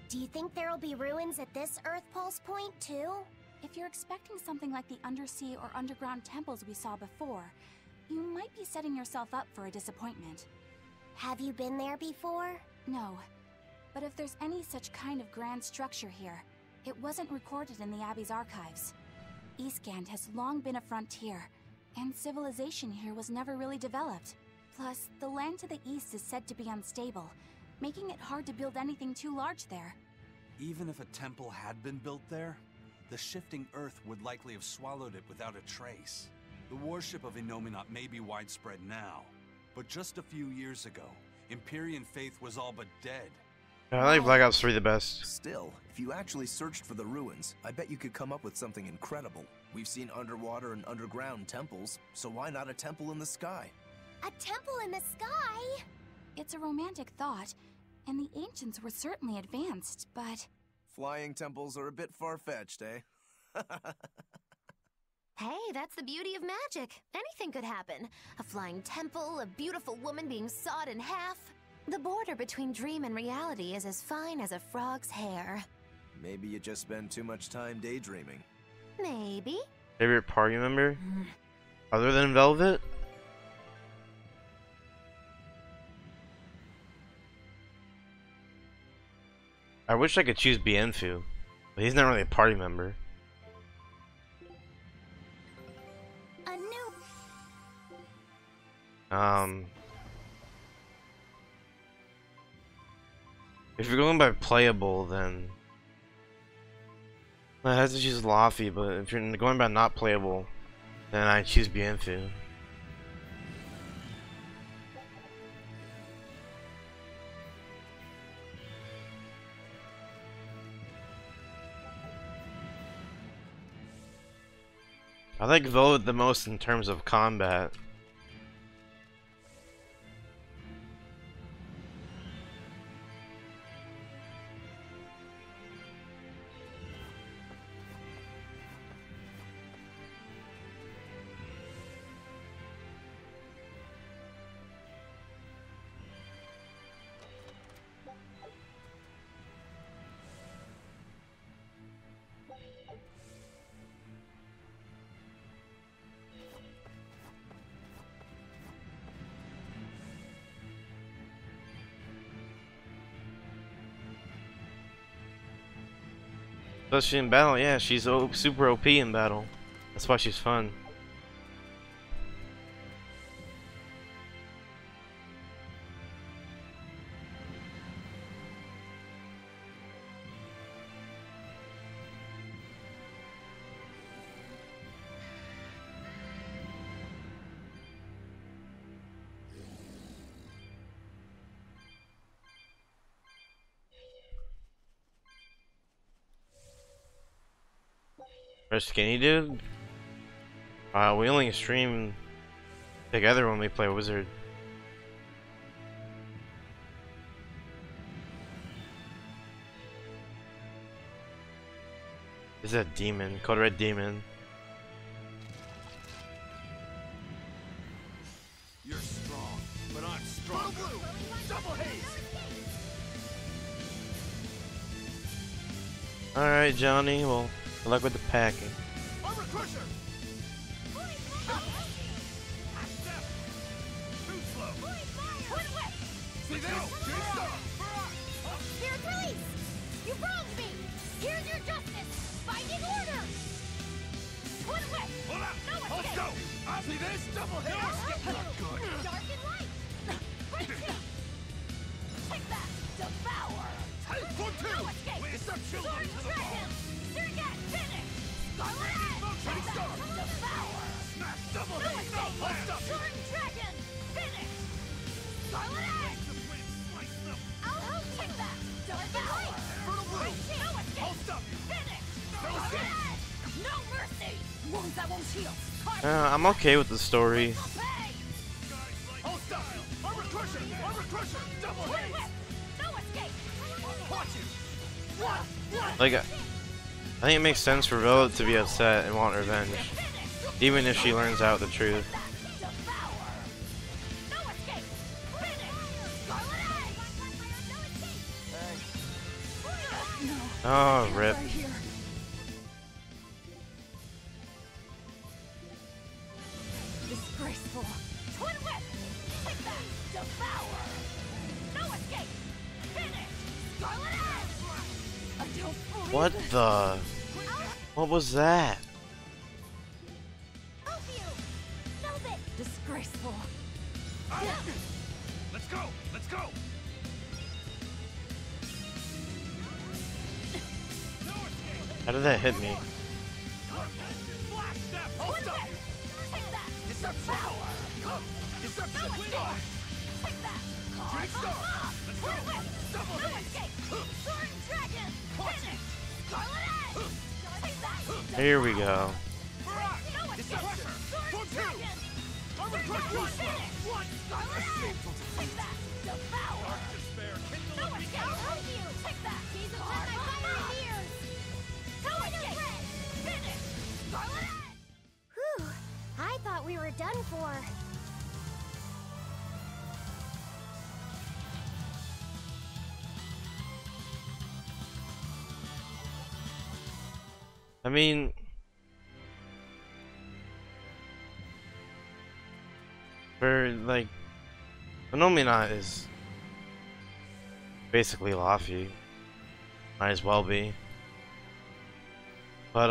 Do you think there'll be ruins at this Earth Pulse point, too? If you're expecting something like the undersea or underground temples we saw before, you might be setting yourself up for a disappointment. Have you been there before? No. But if there's any such kind of grand structure here, it wasn't recorded in the Abbey's archives. Eastgand has long been a frontier, and civilization here was never really developed. Plus, the land to the east is said to be unstable, making it hard to build anything too large there. Even if a temple had been built there, the shifting earth would likely have swallowed it without a trace. The worship of Innominat may be widespread now, but just a few years ago, Empyrean faith was all but dead. I like Black Ops 3 the best. Still, if you actually searched for the ruins, I bet you could come up with something incredible. We've seen underwater and underground temples, so why not a temple in the sky? A temple in the sky? It's a romantic thought, And the ancients were certainly advanced, but... Flying temples are a bit far-fetched, eh? Hey, that's the beauty of magic. Anything could happen. A flying temple, a beautiful woman being sawed in half. The border between dream and reality is as fine as a frog's hair. Maybe you just spend too much time daydreaming. Maybe. Favorite party member? Other than Velvet? I wish I could choose Bienfu, but he's not really a party member. A new... If you're going by playable, then I have to choose Laffy, but if you're going by not playable, then I choose Bienfu. I like Velvet the most in terms of combat. Especially in battle, yeah, she's super OP in battle. That's why she's fun. Or skinny dude? We only stream together when we play Wizard. This is a demon, Code Red Demon. You're strong, but I'm stronger. Double haze! Alright, Johnny, well, good luck with the packing. Armor crusher! Too slow! See this? Here's release! You wronged me! Here's your justice! Binding order! Twin whip! Hold up! No Let's escape! go! See this? Double haze! Not good! Dark and light! Take that! Devour! Hey, 1-2! No escape! It's not children Sword to the dragon! Surget! Finish! Scarlet Edge! Shooting Take star! that! Devour! Smash! Double No haze! escape! Hold up! Sword dragon! Finish! Scarlet Edge! I'll take that! Devour! Fertile blue! No escape! I'll stop you! Finish! No Scarlet escape! Edge! No mercy! Wounds that won't heal! I'm okay with the story. I'll stop you! Armor crusher! Armor crusher! Double haze! No escape! Watch it! What? Like, I think it makes sense for Velvet to be upset and want revenge, even if she learns out the truth. Oh, rip. Disgraceful! Twin whip! Take that! Devour! No escape! Finish! Scarlet Edge! I don't believe What it. the? What was that? Help you! Velvet! Disgraceful. Let's go! Let's go! How did that hit me? Flash step! I'll stop you! Take that! Deception! Deception! No escape! Take that! Shooting star! Let's go! Twin whip! Double No haze! escape! Sword dragon! Finish! Scarlet Edge! Take that! Here we go. Barrage! No escape! Deception! Sword 1-2! dragon! Armor Take crusher! that! Finish! What? Scarlet Edge! Take that! Devour! Despair! No for? I mean, for like, Phenomenot is basically Luffy. Might as well be. But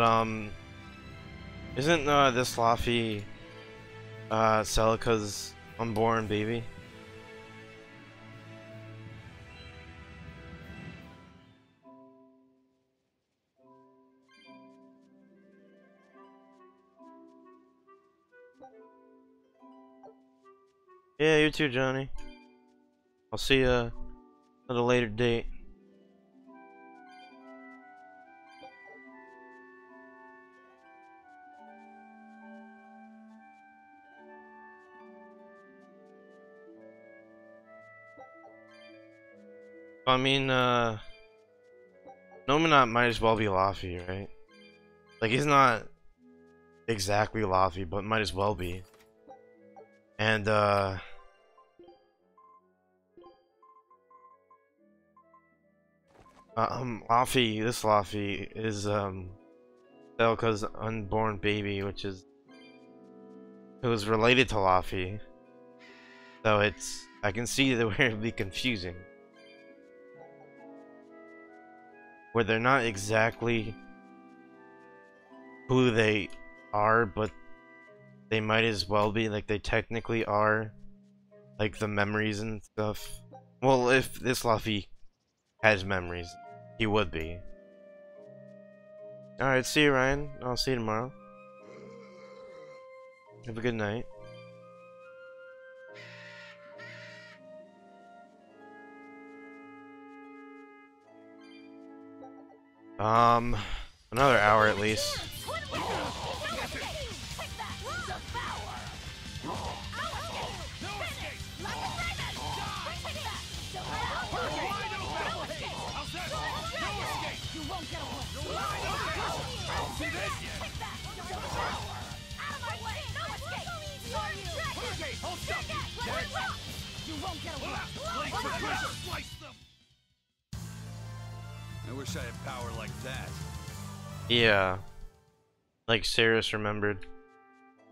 isn't this Luffy Celica's unborn baby? Yeah, you too, Johnny. I'll see you at a later date. I mean, Nominat might as well be Luffy, right? Like, he's not exactly Luffy, but might as well be. And, Luffy, this Luffy is, Celica's unborn baby, which is, it was related to Luffy. So it's, I can see that where it would be confusing. Where they're not exactly who they are, but they might as well be, like they technically are, like the memories and stuff. Well, if this Luffy has memories, he would be. Alright, see you, Ryan. I'll see you tomorrow. Have a good night. Another hour at least. I wish I had power like that. Yeah. Like Sirius remembered.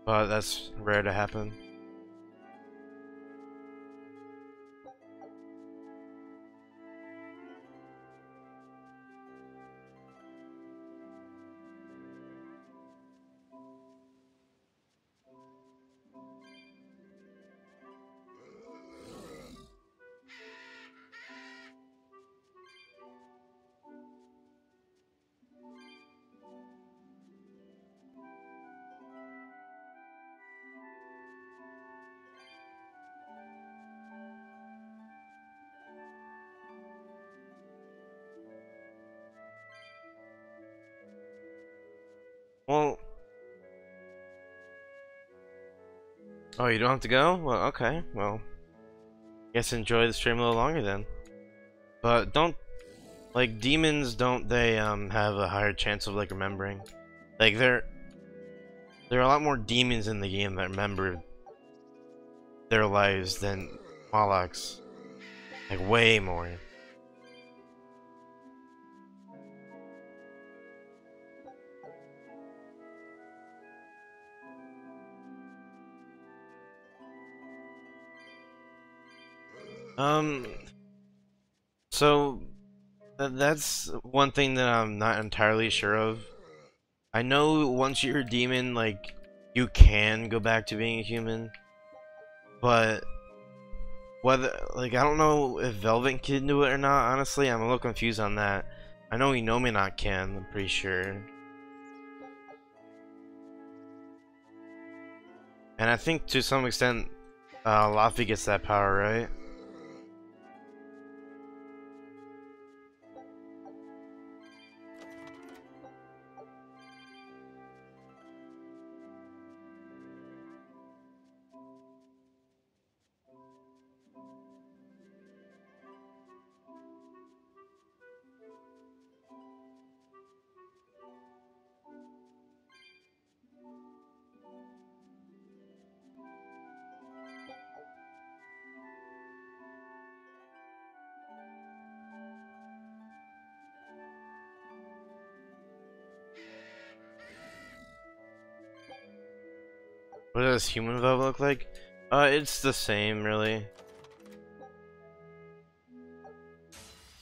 But that's rare to happen. Well, oh, you don't have to go? Well, okay. Well, guess enjoy the stream a little longer then. But don't, like, demons, don't they have a higher chance of like remembering? Like there are a lot more demons in the game that remember their lives than Molochs. Like way more. So that's one thing that I'm not entirely sure of. I know once you're a demon, like, you can go back to being a human, but whether, like, I don't know if Velvet can do it or not, honestly. I'm a little confused on that. I know Inominat can, I'm pretty sure. And I think to some extent, Luffy gets that power, right? What does human Velvet look like? It's the same, really.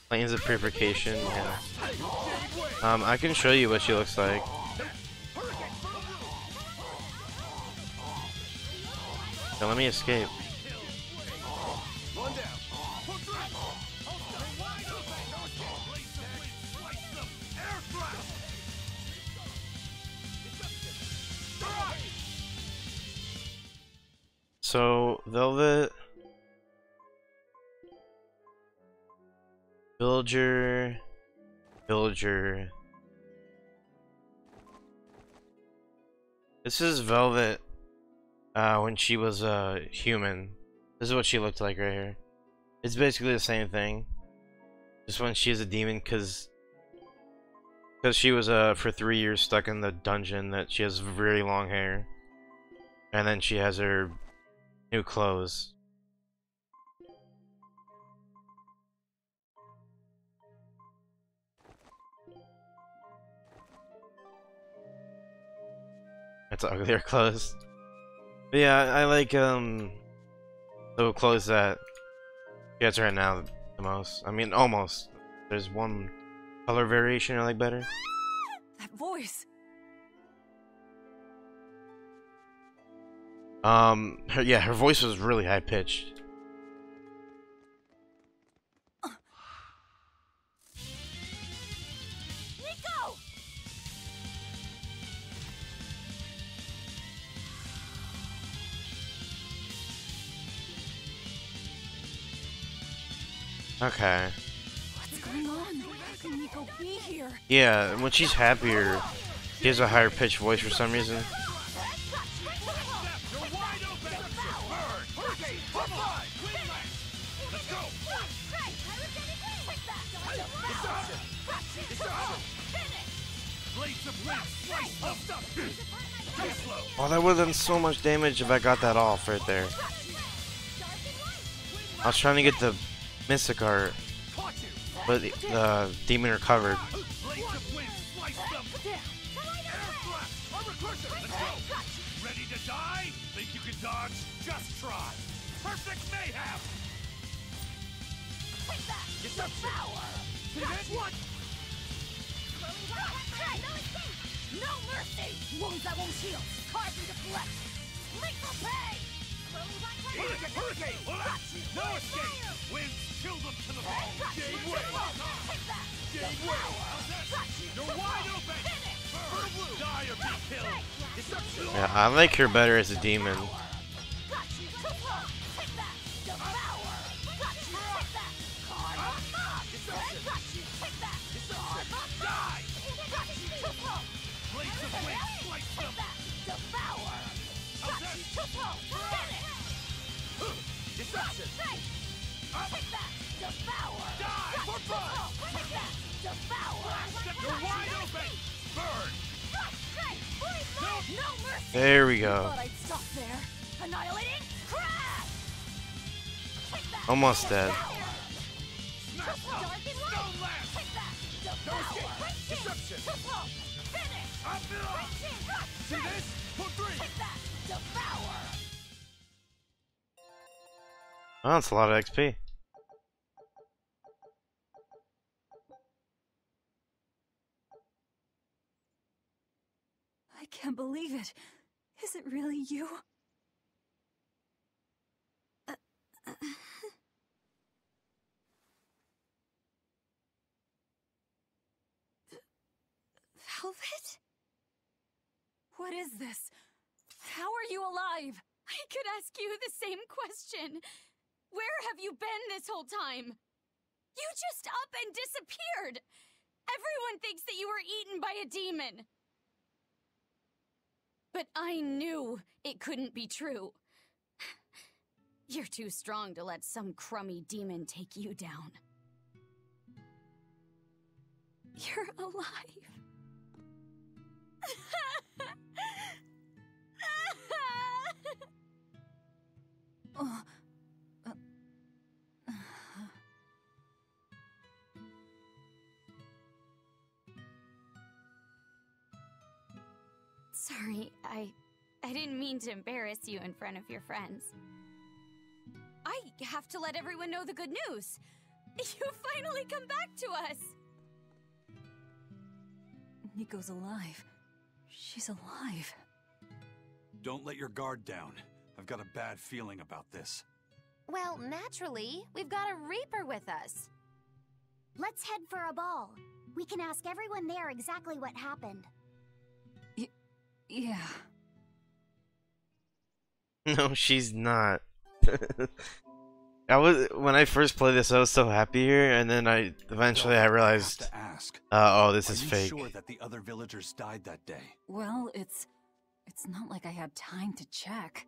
Planes of purification, yeah. I can show you what she looks like. Now let me escape. So, Velvet, Villager. This is Velvet when she was a human. This is what she looked like right here. It's basically the same thing. Just when she's a demon, because she was for 3 years stuck in the dungeon, that she has very long hair. And then she has her new clothes. It's uglier clothes. But yeah, I like the clothes that she has right now the most. I mean, almost. There's one color variation I like better. That voice. Her voice was really high pitched. Nico! Okay. What's going on? How can Nico be here? Yeah, when she's happier, she has a higher pitched voice for some reason. Oh, that would have done so much damage if I got that off right there. I was trying to get the Mystic Art, but the demon recovered. Ready to die? Think you can dodge? Just try. Perfect mayhem. What? No mercy! Wounds that won't heal! Carved into flesh! Lethal pain! Hurricane! No escape! Winds chill them to the bone! You're wide open! Die or be killed! Yeah, I like her better as a demon. There we go. Almost dead. Oh, that's a lot of XP. I can't believe it. Is it really you? Velvet? What is this? How are you alive? I could ask you the same question. Where have you been this whole time? You just up and disappeared. Everyone thinks that you were eaten by a demon. But I knew it couldn't be true. You're too strong to let some crummy demon take you down. You're alive. Sorry, I I didn't mean to embarrass you in front of your friends. I have to let everyone know the good news. You finally come back to us! Nico's alive. She's alive. Don't let your guard down. I've got a bad feeling about this. Well, naturally, we've got a Reaper with us. Let's head for a ball. We can ask everyone there exactly what happened. Yeah. No, she's not. When I first played this, I was so happy here, and then I realized, oh, this is fake. Are you sure that the other villagers died that day? Well, it's not like I had time to check.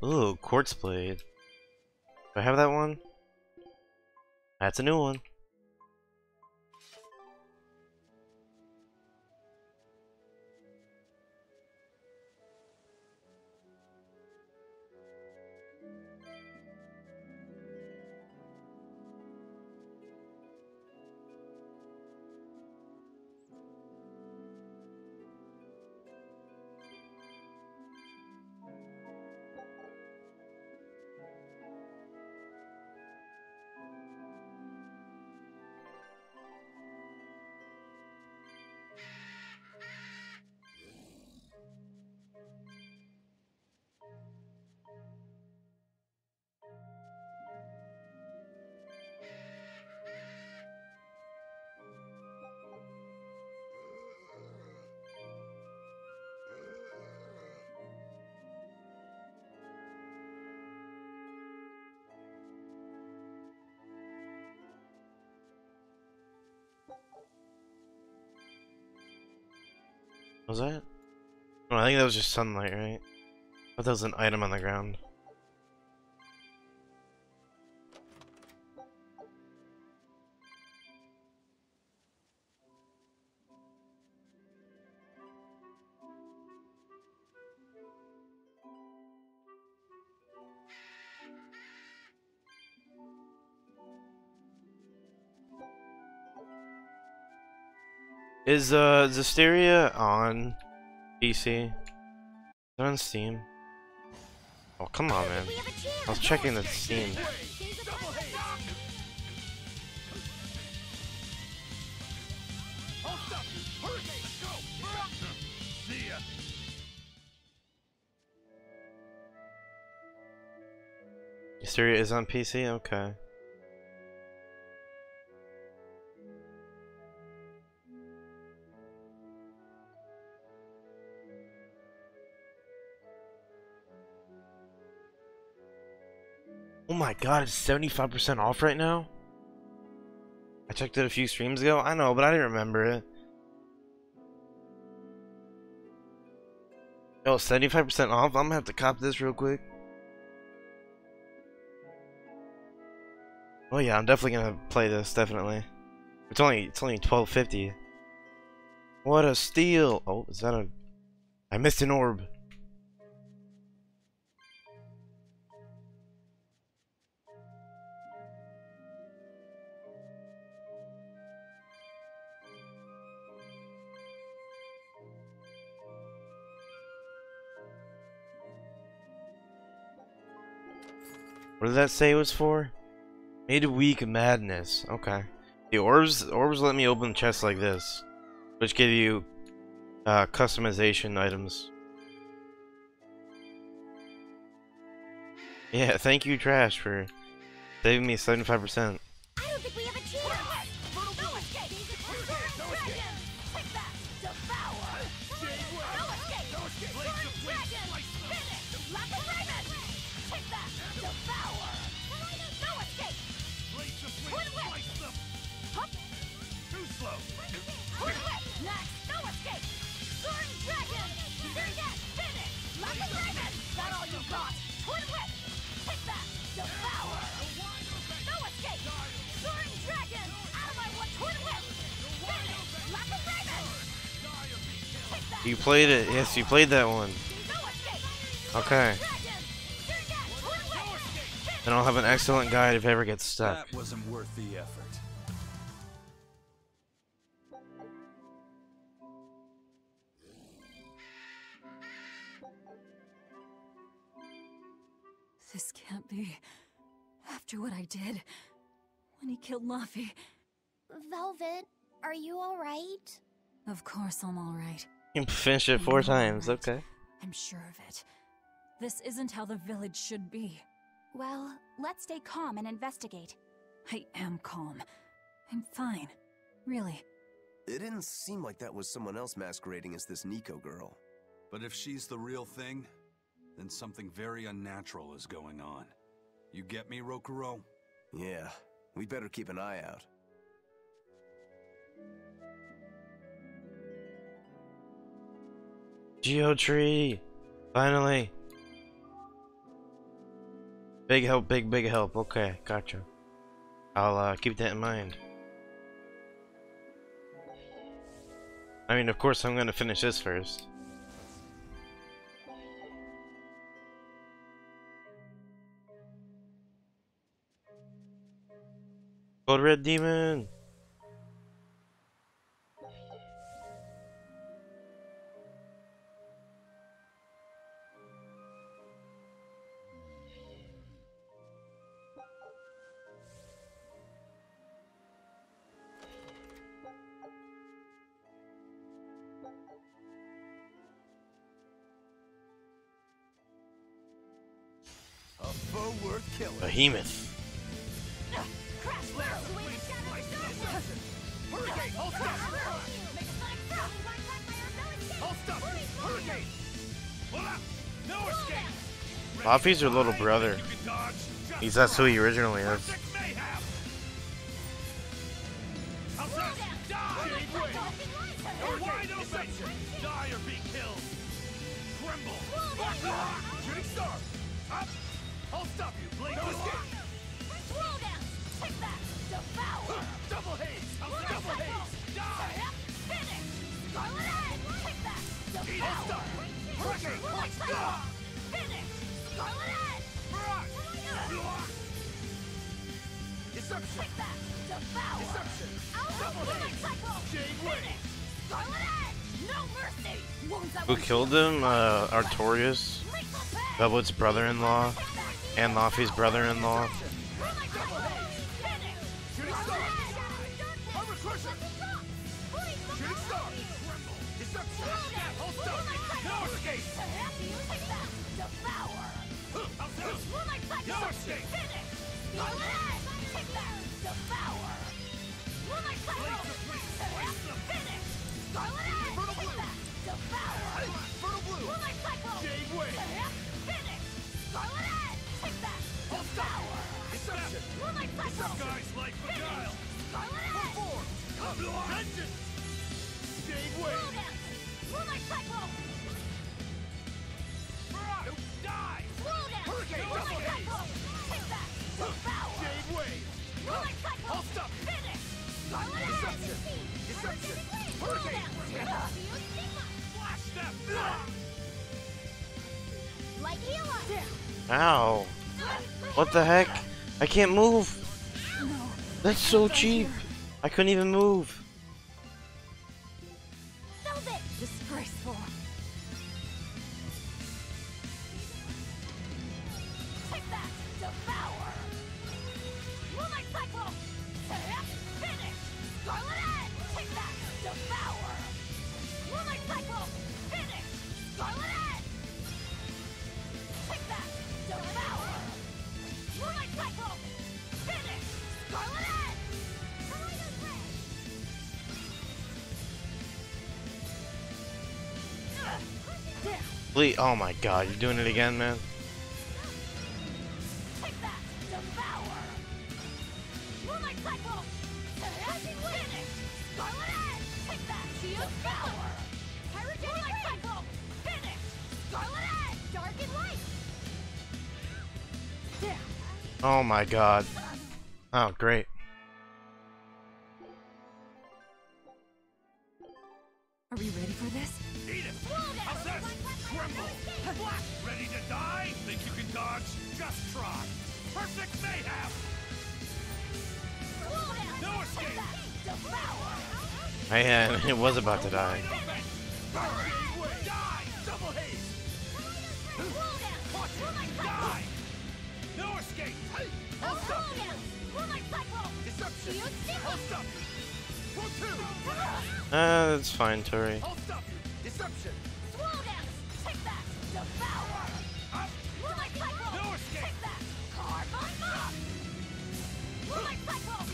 Ooh, quartz blade. Do I have that one? That's a new one. Was that? Oh, I think that was just sunlight, right? I thought that was an item on the ground. Is Berseria on PC? Is it on Steam? Oh, come on, man. I was checking the Steam. Berseria is on PC? Okay. Oh my god, it's 75% off right now? I checked it a few streams ago. I know, but I didn't remember it. Oh, 75% off? I'm gonna have to cop this real quick. Oh yeah, I'm definitely gonna play this, definitely. It's only $12.50. What a steal! Oh, is that a... I missed an orb. What did that say it was for? Midweek Madness. Okay. The orbs let me open chests like this, which give you customization items. Yeah, thank you, Trash, for saving me 75%. I don't think we have a chance! No escape! Take that! Devour! No escape! Sword Dragon! Finish! Lock of Raven! Take that! Devour! No escape! Twin Whip! Hup! Too slow! Twin Whip! Next! No escape! Sword Dragon! Finish! Lock of Raven! That all you got? Twin Whip! Take that! Devour! No escape! Sword Dragon! Out of my way! Twin Whip! Finish! Lock of Raven! Take that! You played it. Yes, you played that one. No escape! Okay. Then I'll have an excellent guide if I ever get stuck. That wasn't worth the effort. This can't be. After what I did, when he killed Laffy. Velvet, are you alright? Of course I'm alright. You finished it 4 times, okay. I'm sure of it. This isn't how the village should be. Well, let's stay calm and investigate. I am calm. I'm fine. Really. It didn't seem like that was someone else masquerading as this Nico girl. But if she's the real thing, then something very unnatural is going on. You get me, Rokuro? Yeah, we better keep an eye out. Geotree! Finally! Big help, big help. Okay, gotcha. I'll keep that in mind. I mean, of course I'm gonna finish this first. Code Red Demon! A foe worth killing. Behemoth. Laffy's her little brother. That's who he originally is. Die or be killed! Tremble! Shooting star! Up! I'll stop you, Blink! No escape! Roll down! Take that! Devour! Double haze! Double haze! Die! Finish! Scarlet Edge! Take that! Eat Devour! stop! Hurricane! Finish! Scarlet Edge! Deception! Take that! Devour! Deception! Double haze! Jade Wave! Scarlet Edge! No mercy! Wounds that Who killed him? Artorias, Velvet's brother-in-law, and Laffy's brother-in-law. Shooting star! Armor crusher! Shooting star! Deception! Hold stop! No escape! Devour! No escape! Finish! Scarlet Edge! Take that! Devour! Finish! Scarlet Edge! Infernal Take Blue! that! Devour! Infernal Blue! Jade Wave! Finish! Scarlet Edge! Take that! Devour! Deception! Disguise like beguile! Scarlet Edge! Perform! Vengeance! Jade Wave! Die! Hurricane! Double haze! Take that! Devour! Jade Wave! I'll stop you! Finish! Scarlet Edge! Deception! Deception! Hurricane! Flash step! Light healer! Ow! What the heck? I can't move! That's so cheap! I couldn't even move! Velvet! Disgraceful. Take that! Devour! Moonlight Cyclone! Finish! Scarlet Edge! Take that! Devour! Moonlight Cyclone! Finish! Scarlet Edge! Take that! Devour! Moonlight Cyclone! Finish! Scarlet Edge! Please, oh my god, you're doing it again, man. Take that! Devour! Moonlight Cyclone! Finish! Scarlet Edge! Take that! Devour! Moonlight Cyclone! Finish! Scarlet Edge! Dark and light! Oh my god. Oh, great. Are we ready for this? Eat it! How's that? Tremble! Ready to Just try. Perfect mayhem. No escape. Man, it was about to die. Die. Double haze. Die. No escape. I'll stop you. Deception. I'll stop you. That's fine, Tori. I'll stop you. Deception. Take that! Devour! Moonlight Cycle! No escape. Take that! Carbon Mob! Moonlight Cycle!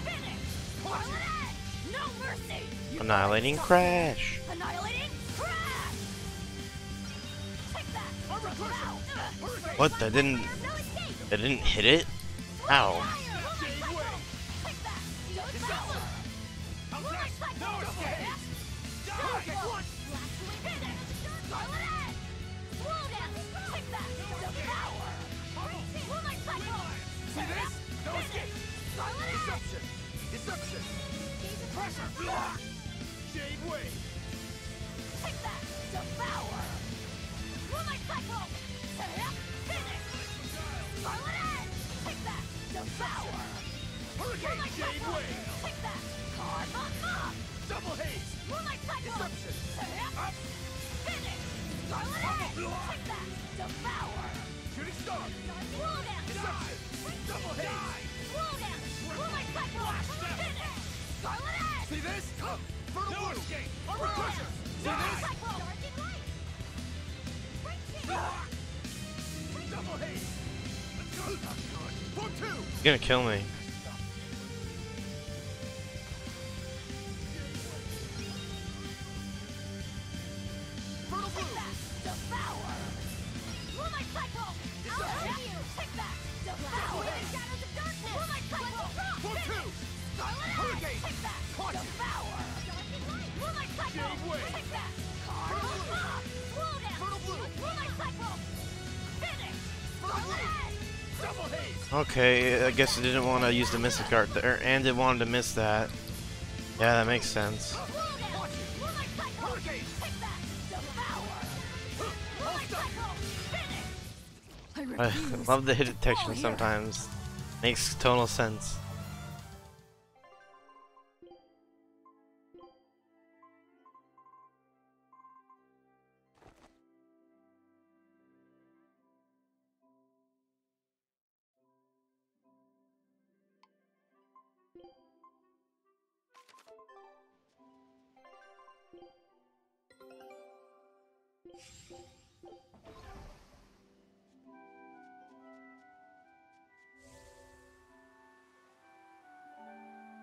Finish! Scarlet Edge! No mercy! Annihilating Crash. Annihilating Crash! Take that! What? That didn't hit it? Ow. Take that! Devour! Moonlight Cycle! No escape. Die. Finish! Scarlet Edge! Slow down! Take that! Devour! Moonlight Cycle! See this? No escape. Scarlet Edge! Deception. Deception. Pressure. Shade wave. Take that! Devour! Moonlight Cycle! Finish! Scarlet Edge! Take that! Devour! Hurricane. Moonlight Shade Cycle! wave. Take that! Carbon Mob! Double haze. Moonlight Cycle! Deception. Up! Finish! Scarlet Edge! Take that! Devour! Shooting star. Slow down! Deception. Double haze. Slow down! Moonlight Cycle! Finish! Scarlet Edge! See this? Slow No down! escape. Pressure. See Moonlight this? Cycle! Double haze. Let's go. Not good. For two. He's gonna kill me. Fertile blue. Devour! Moonlight Cycle! I'll have you! Take that! Devour! Shadows of Darkness! Moonlight Cycle! For two. Scarlet Edge! Hurricane. Take that! Devour! Moonlight Cycle! Shade wave. Take that! Carbon Mob! Slow down! Fertile blue. Moonlight Cycle! Finish! Fertile Scarlet blue. Edge! Double haze. Okay, I guess it didn't want to use the Mystic Art there, and it wanted to miss that. Yeah, that makes sense. Slow down! Moonlight Cycle! Hurricane. Take that! Devour! Moonlight Cycle! Finish! I I refuse. love the hit detection All here. sometimes. Makes total sense.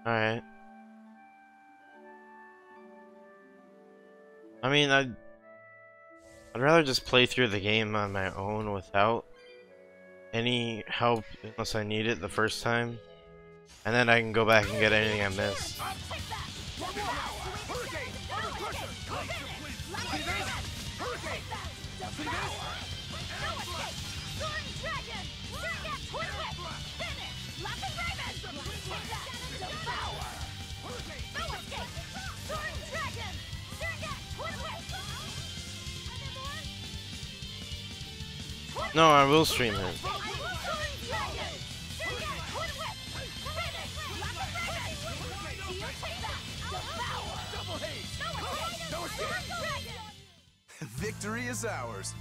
Alright. I mean, I'd rather just play through the game on my own without any help unless I need it the first time. And then I can go back and get anything I missed. Hurricane. Under pressure. See this? Hurricane. See this? No escape! Soaring Dragon! Surrogate Twin Whip! Finish! Lock and Raven! Take that! Devour! No escape! Soaring Dragon! Surrogate Twin Whip! No, I will stream it. Soaring Dragon! Surrogate Twin Whip! Finish! Lock and Raven! Do you take that? Devour! Double haze. No escape! No escape. Soaring Dragon! Victory is ours.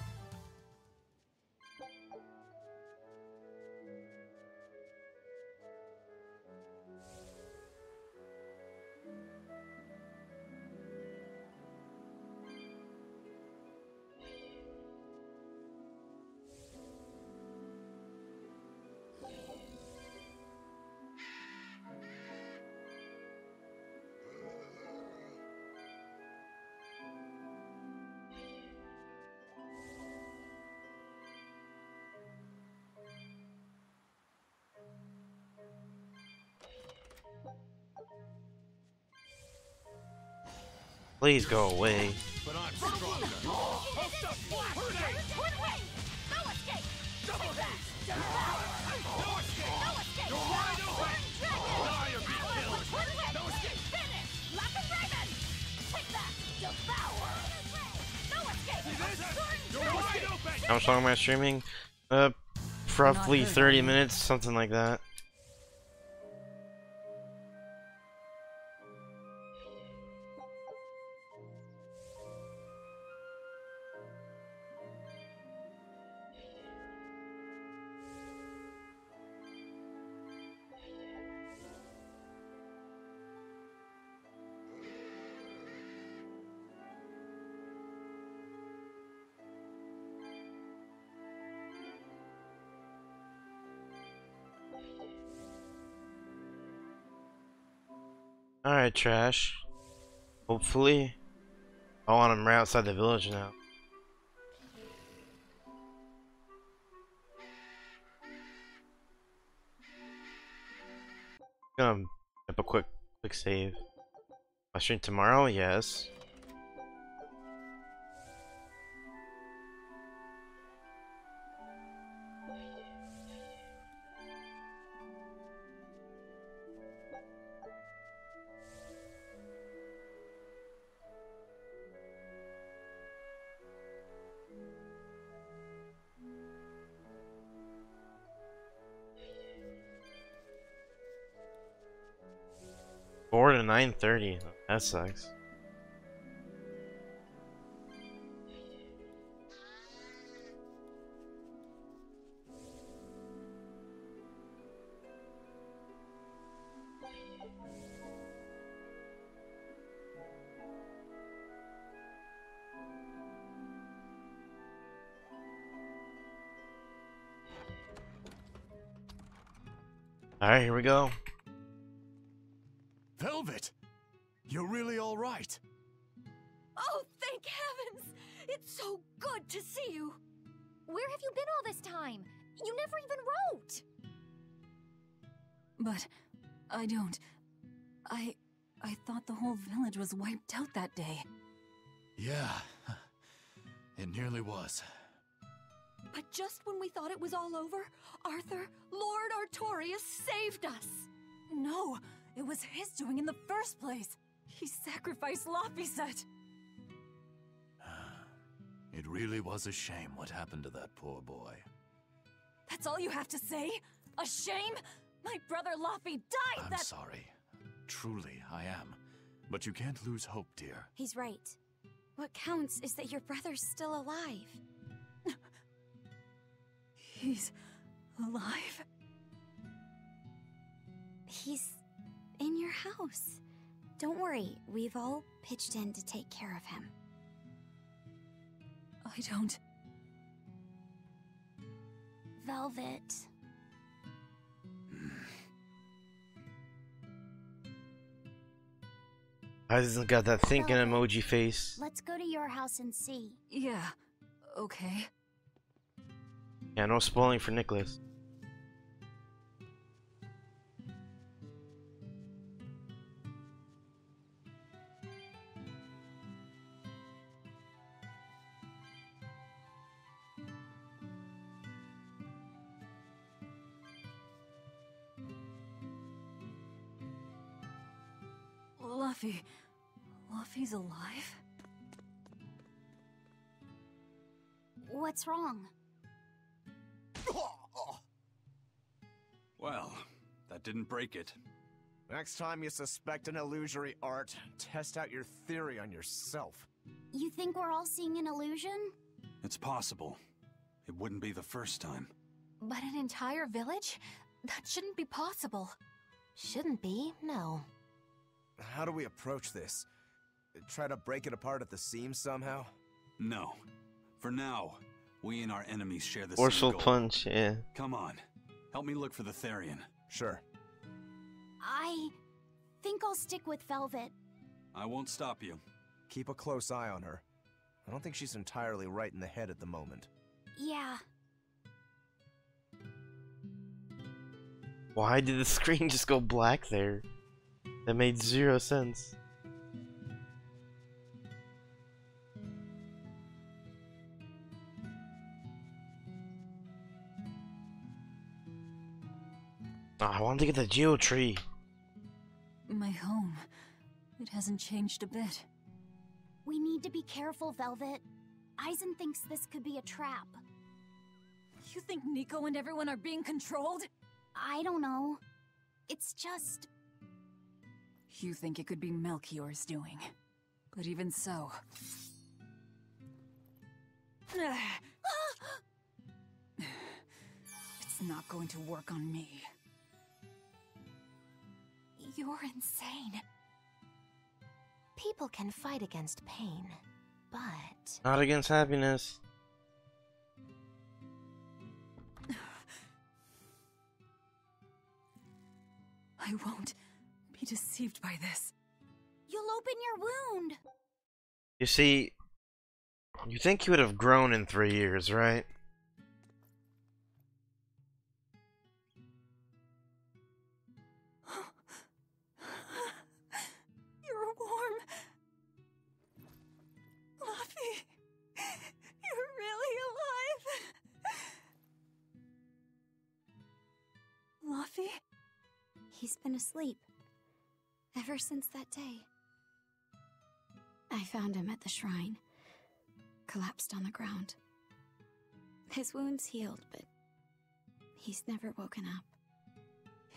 Please go away. But I'm stronger. I'll stop you. Hurricane. Twin Wing! No escape! Double haze. Devour! No escape. No escape! You're wide open. Dragon! Die or be killed. Twin Whip! No escape. Finish! Lock and Raven! Take that! Devour! No escape! See this? Soaring You're Dragon! wide open. How much long am I streaming? roughly 30 minutes, something like that. Alright, Trash. Hopefully. I want him right outside the village now. Gonna have a quick save. I'll stream tomorrow? Yes. Four to 9:30. That sucks. Alright, here we go. Velvet! You're really all right. Oh, thank heavens! It's so good to see you! Where have you been all this time? You never even wrote! But I don't. I thought the whole village was wiped out that day. Yeah, it nearly was. But just when we thought it was all over, Arthur, Lord Artorias saved us! No, it was his doing in the first place. He sacrificed Laphicet. It really was a shame what happened to that poor boy. That's all you have to say? A shame? My brother Laphie died. I'm sorry. Truly, I am. But you can't lose hope, dear. He's right. What counts is that your brother's still alive. He's alive? He's in your house. Don't worry, we've all pitched in to take care of him. I don't... Velvet. I just got that thinking emoji face. Let's go to your house and see. Yeah, okay. Yeah, no spoiling for Nicholas. Laphie's alive? What's wrong? Well, that didn't break it. Next time you suspect an illusory art, test out your theory on yourself. You think we're all seeing an illusion? It's possible. It wouldn't be the first time. But an entire village? That shouldn't be possible. Shouldn't be, no. How do we approach this? Try to break it apart at the seams somehow? No. For now, we and our enemies share the Forceful same goal. punch, yeah. Come on. Help me look for the Therian. Sure. I think I'll stick with Velvet. I won't stop you. Keep a close eye on her. I don't think she's entirely right in the head at the moment. Yeah. Why did the screen just go black there? That made zero sense. Oh, I wanted to get the Geo tree. My home. It hasn't changed a bit. We need to be careful, Velvet. Eisen thinks this could be a trap. You think Nico and everyone are being controlled? I don't know. It's just... You think it could be Melchior's doing. But even so... It's not going to work on me. You're insane. People can fight against pain, but... Not against happiness. I won't be deceived by this. You'll open your wound. You see, you think you would have grown in 3 years, right? You're warm. Luffy, you're really alive. Luffy? He's been asleep. Ever since that day. I found him at the shrine. Collapsed on the ground. His wounds healed, but he's never woken up.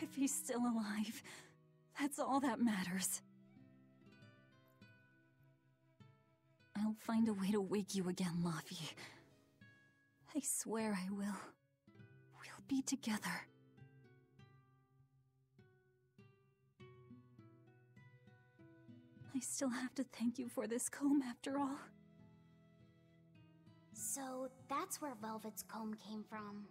If he's still alive, that's all that matters. I'll find a way to wake you again, Luffy. I swear I will. We'll be together. I still have to thank you for this comb after all. So that's where Velvet's comb came from.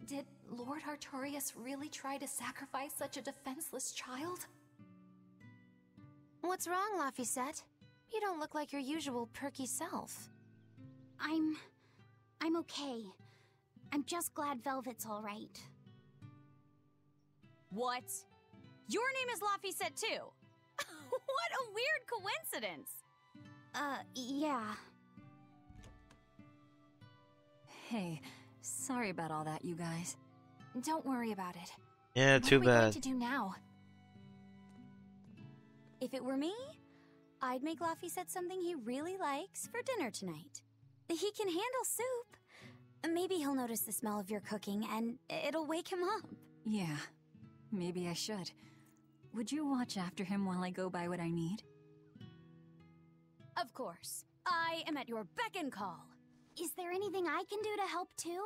Did Lord Artorias really try to sacrifice such a defenseless child? What's wrong, Laphicet? You don't look like your usual perky self. I'm okay. I'm just glad Velvet's all right. What? Your name is Laphicet too? What a weird coincidence! Yeah. Hey, sorry about all that, you guys. Don't worry about it. Yeah, too What are we going bad. to do now? If it were me, I'd make Laphicet something he really likes for dinner tonight. He can handle soup. Maybe he'll notice the smell of your cooking and it'll wake him up. Yeah, maybe I should. Would you watch after him while I go buy what I need? Of course. I am at your beck and call. Is there anything I can do to help too?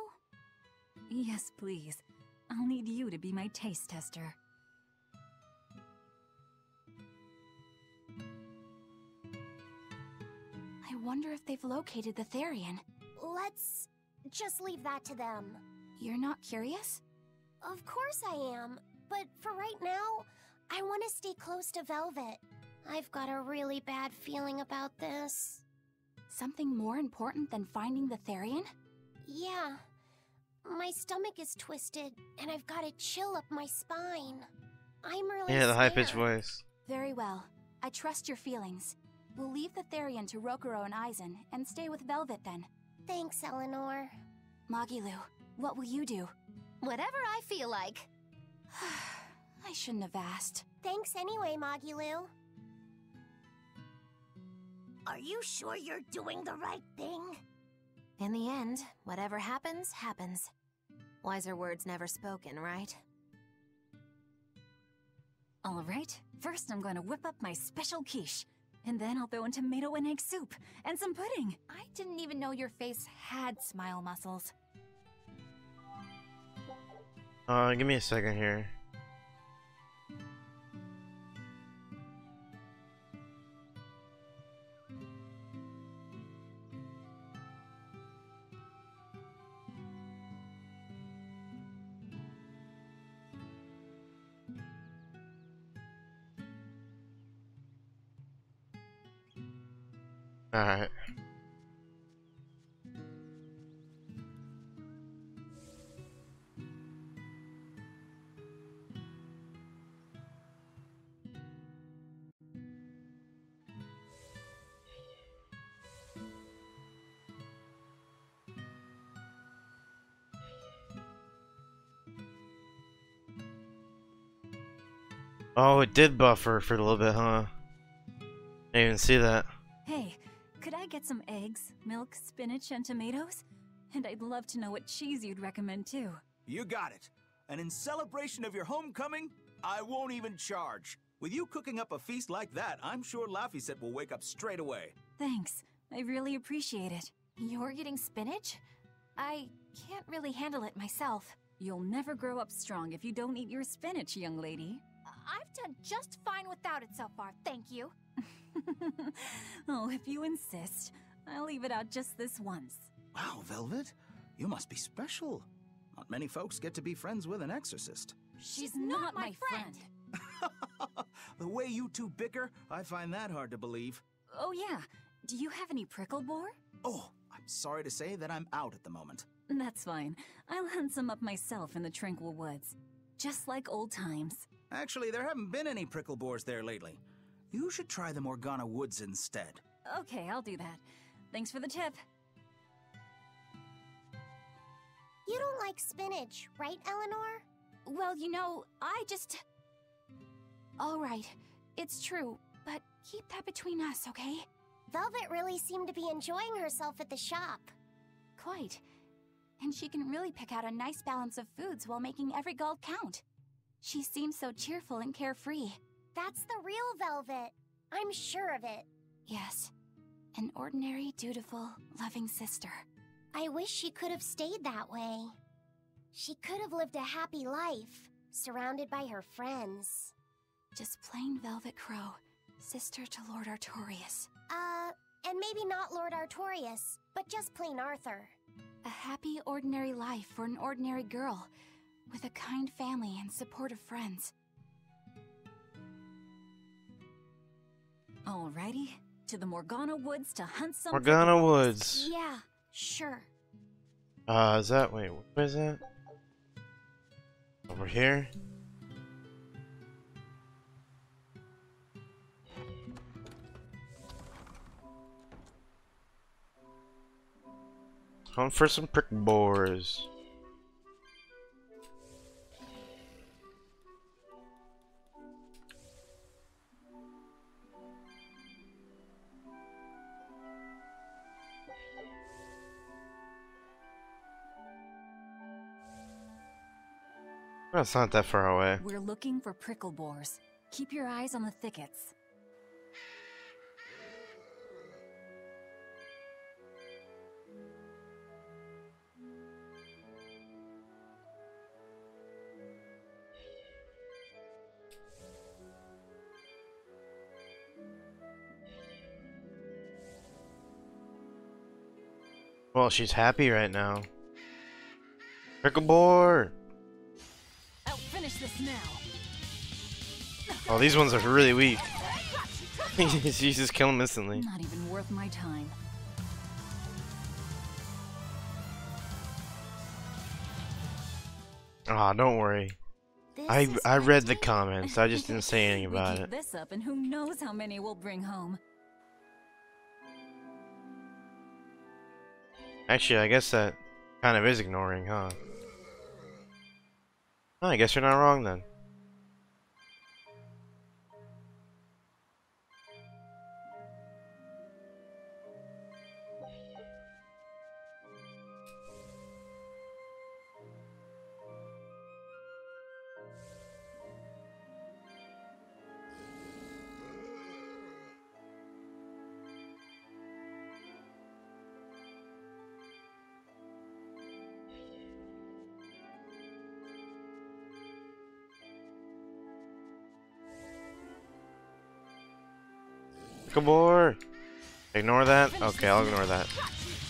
Yes, please. I'll need you to be my taste tester. I wonder if they've located the Therian. Let's just leave that to them. You're not curious? Of course I am, but for right now, I want to stay close to Velvet. I've got a really bad feeling about this. Something more important than finding the Therian? Yeah. My stomach is twisted, and I've got a chill up my spine. I'm really Yeah, the scared. high-pitched voice. Very well. I trust your feelings. We'll leave the Therian to Rokuro and Aizen, and stay with Velvet then. Thanks, Eleanor. Magilu, what will you do? Whatever I feel like. I shouldn't have asked. Thanks anyway, Magilu. Are you sure you're doing the right thing? In the end, whatever happens, happens. Wiser words never spoken, right? All right, first I'm going to whip up my special quiche. And then I'll throw in tomato and egg soup, and some pudding. I didn't even know your face had smile muscles. Give me a second here. Alright. Oh, it did buffer for a little bit, huh? I didn't even see that. Hey, could I get some eggs, milk, spinach, and tomatoes? And I'd love to know what cheese you'd recommend too. You got it. And in celebration of your homecoming, I won't even charge. With you cooking up a feast like that, I'm sure Laphicet will wake up straight away. Thanks. I really appreciate it. You're getting spinach? I can't really handle it myself. You'll never grow up strong if you don't eat your spinach, young lady. I've done just fine without it so far, thank you. Oh, if you insist. I'll leave it out just this once. Wow, Velvet, you must be special. Not many folks get to be friends with an exorcist. She's not my friend. The way you two bicker, I find that hard to believe. Oh yeah, do you have any prickle boar? Oh, I'm sorry to say that I'm out at the moment. That's fine. I'll hunt some up myself in the tranquil woods. Just like old times. Actually, there haven't been any prickle boars there lately. You should try the Morgana Woods instead. Okay, I'll do that. Thanks for the tip. You don't like spinach, right, Eleanor? Well, you know, I just... All right, it's true, but keep that between us, okay? Velvet really seemed to be enjoying herself at the shop. Quite. And she can really pick out a nice balance of foods while making every gulp count. She seems so cheerful and carefree. That's the real Velvet. I'm sure of it. Yes. An ordinary, dutiful, loving sister. I wish she could have stayed that way. She could have lived a happy life, surrounded by her friends. Just plain Velvet Crow, sister to Lord Artorias. And maybe not Lord Artorias, but just plain Arthur. A happy, ordinary life for an ordinary girl, with a kind family and supportive friends. Alrighty, to the Morgana Woods to hunt some Morgana Woods. Yeah, sure. Is that, wait, what is that? Over here? Hunt for some prickle boars. Well, it's not that far away. We're looking for prickle boars. Keep your eyes on the thickets. Well, she's happy right now. Prickle boar! I'll finish this now. Oh, these ones are really weak. She just kill them instantly. Not even worth my time. Ah, don't worry. I read the comments. I just didn't say anything about we it. keep this up, and who knows how many we'll bring home. Actually, I guess that kind of is ignoring, huh? Oh, I guess you're not wrong then. Come on. Ignore that? Okay, I'll ignore that.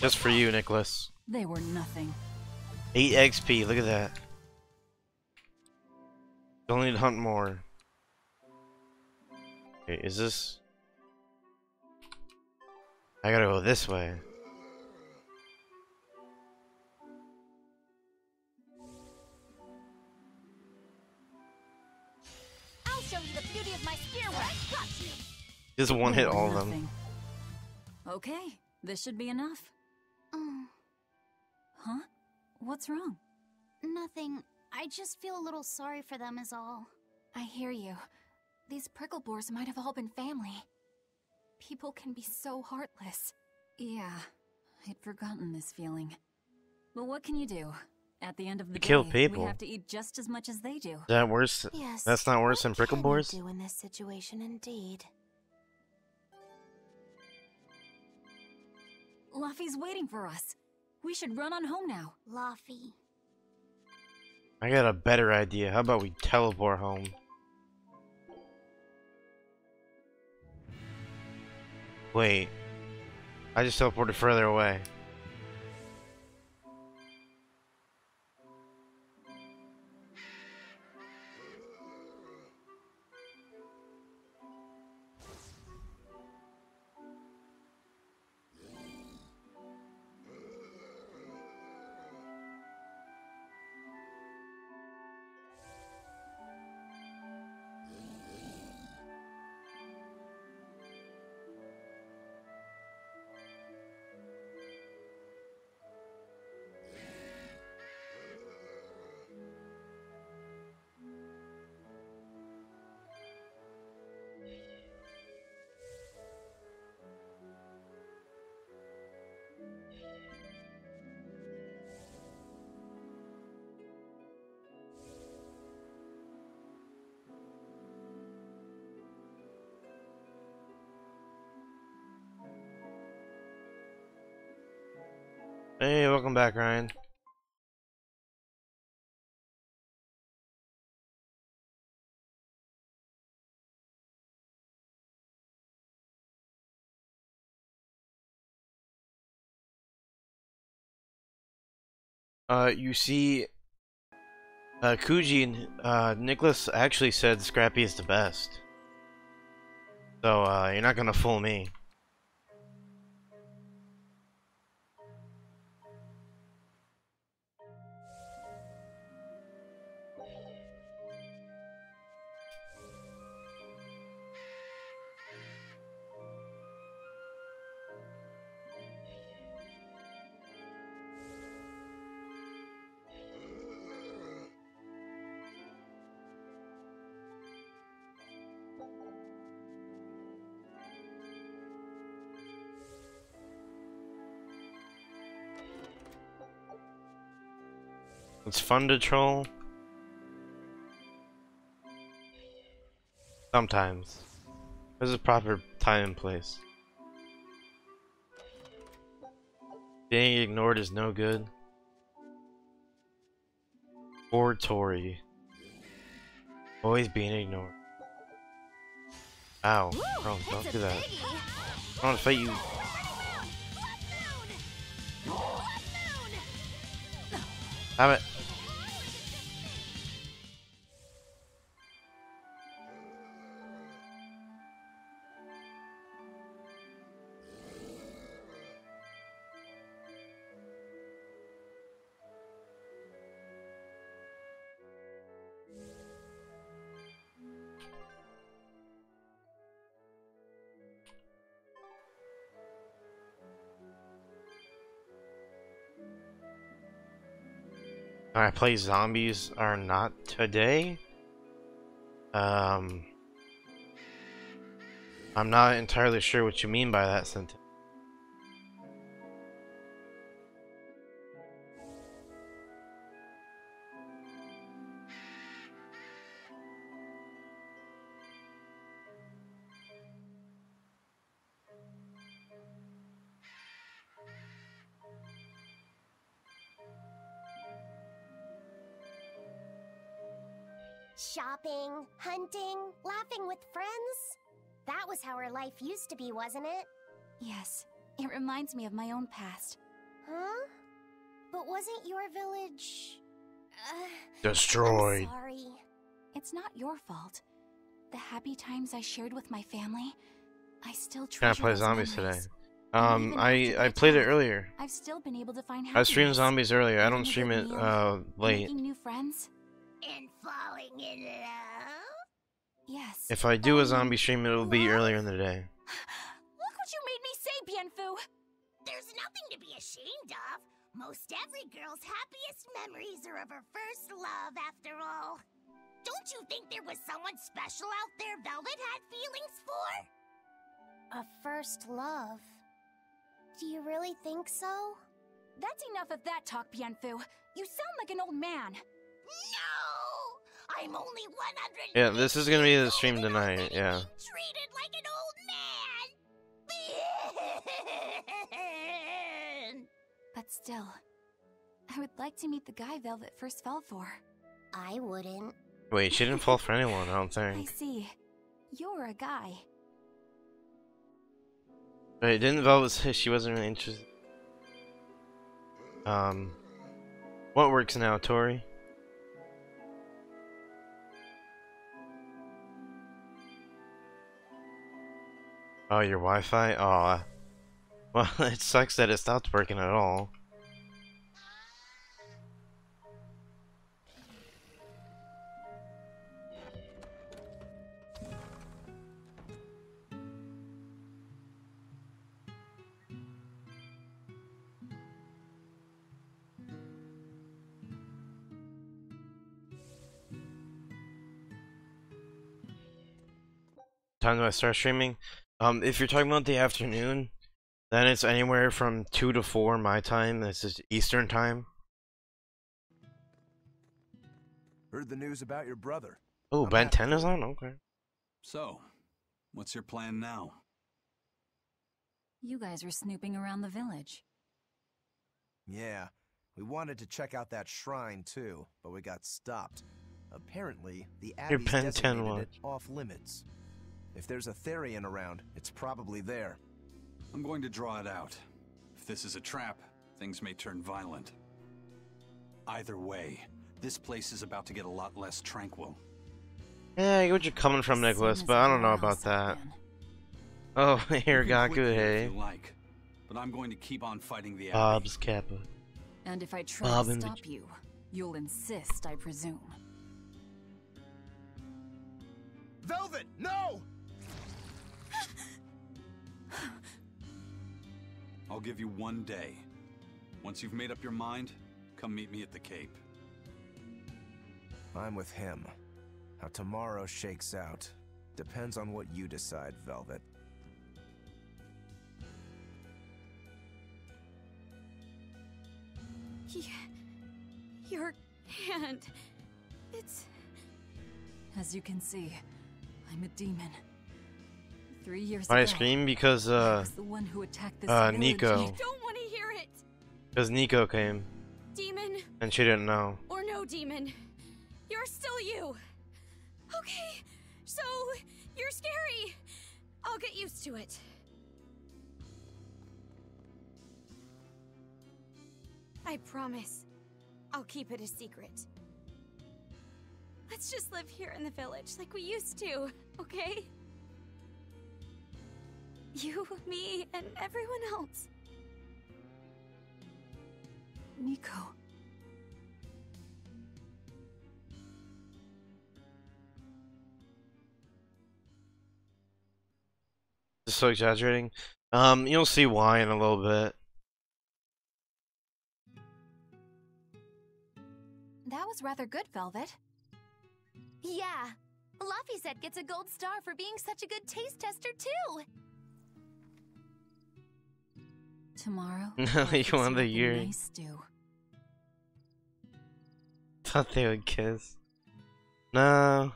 Just for you, Nicholas. They were nothing. 8 XP, look at that. Don't need to hunt more. Okay, is this... I gotta go this way. I'll show you the beauty of my spear web. Just one hit all of them. Nothing. Okay, this should be enough. Huh? What's wrong? Nothing. I just feel a little sorry for them is all. I hear you. These prickle boars might have all been family. People can be so heartless. Yeah, I'd forgotten this feeling. But what can you do? At the end of the Kill day, people. we have to eat just as much as they do. Is that worse? Yes. That's not worse than prickle What boars? can you do in this situation, indeed? Luffy's waiting for us. We should run on home now. Luffy. I got a better idea. How about we teleport home? Wait. I just teleported further away. Hey, welcome back, Ryan. You see, Kuji and Nicholas actually said Scrappy is the best. So, you're not gonna fool me. It's fun to troll. Sometimes. There's a proper time and place. Being ignored is no good. Poor Tori. Always being ignored. Ow. Bro, don't do that. I want to fight you. Have it. I play zombies are not today. I'm not entirely sure what you mean by that sentence. Shopping, hunting, laughing with friends. That was how our life used to be, wasn't it? Yes, it reminds me of my own past. Huh? But wasn't your village... destroyed? I'm sorry. It's not your fault. The happy times I shared with my family, I still treasure Can I play those zombies memories. today? And even after I they played it died, earlier. I've still been able to find I happiness. streamed zombies earlier. I don't Making stream good it meals, late. Making new friends. And falling in love? Yes. If I do a zombie stream, it will be earlier in the day. Look what you made me say, Bienfu! There's nothing to be ashamed of. Most every girl's happiest memories are of her first love, after all. Don't you think there was someone special out there Velvet had feelings for? A first love. Do you really think so? That's enough of that talk, Bienfu. You sound like an old man. No! I'm only 100. Yeah, this is gonna be the stream tonight, yeah. Treated like an old man! But still, I would like to meet the guy Velvet first fell for. I wouldn't. Wait, she didn't fall for anyone, I don't I think. see. You're a guy. Wait, didn't Velvet say she wasn't really interested? What works now, Tori? Oh, your Wi-Fi? Aw. Well, it sucks that it stopped working at all. Time do I start streaming? If you're talking about the afternoon, then it's anywhere from 2 to 4 my time. This is Eastern time. Heard the news about your brother. Oh, Ben 10 is on? Okay. So, what's your plan now? You guys are snooping around the village. Yeah, we wanted to check out that shrine too, but we got stopped. Apparently, the Your Abbey's Ben 10 designated was. it off limits. If there's a Therian around, it's probably there. I'm going to draw it out. If this is a trap, things may turn violent. Either way, this place is about to get a lot less tranquil. Yeah, I get what you're coming from, Nicholas, but I don't know about that. Oh, here, You can Gaku, quit here hey. if you like, but I'm going to keep on fighting the Abbey. Bob's Kappa. And if I try Bob to and stop you, you'll insist, I presume. Velvet, no! I'll give you 1 day. Once you've made up your mind, come meet me at the Cape. I'm with him. How tomorrow shakes out depends on what you decide, Velvet. Your hand. It's... As you can see, I'm a demon. 3 years ago, I scream because, I was the one who attacked this Nico. village. I don't want to hear it! Because Nico came. Demon. And she didn't know. Or no demon. You're still you. Okay, so you're scary. I'll get used to it. I promise. I'll keep it a secret. Let's just live here in the village like we used to, okay? You, me, and everyone else. Nico. Just so exaggerating. You'll see why in a little bit. That was rather good, Velvet. Yeah. Laphicet gets a gold star for being such a good taste tester, too. Tomorrow, No, I'll you fix want up the a year. nice stew. Thought they would kiss. No.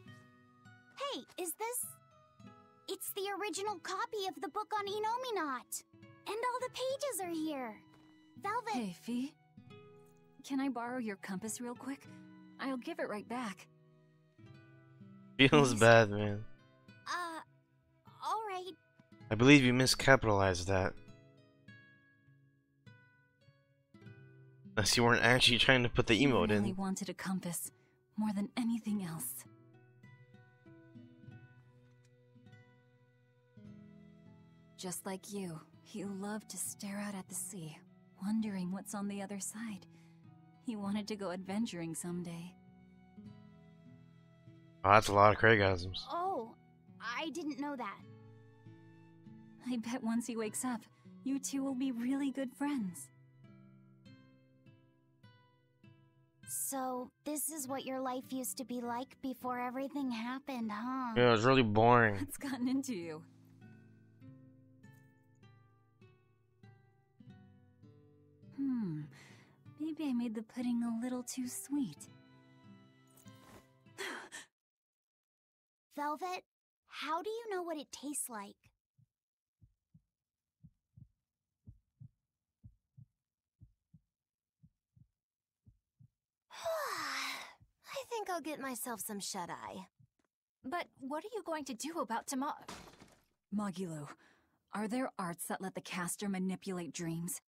Hey, is this... It's the original copy of the book on Enominat. And all the pages are here. Velvet... Hey, Fee. Can I borrow your compass real quick? I'll give it right back. Feels bad, man. Alright. I believe you miscapitalized that. Unless you weren't actually trying to put the emote He really in. wanted a compass more than anything else. Just like you, he loved to stare out at the sea, wondering what's on the other side. He wanted to go adventuring someday. Oh, that's a lot of Craigasms. Oh, I didn't know that. I bet once he wakes up, you two will be really good friends. So, this is what your life used to be like before everything happened, huh? Yeah, it was really boring. What's gotten into you? Maybe I made the pudding a little too sweet. Velvet, how do you know what it tastes like? I think I'll get myself some shut-eye. But what are you going to do about tomorrow? Magilou, are there arts that let the caster manipulate dreams?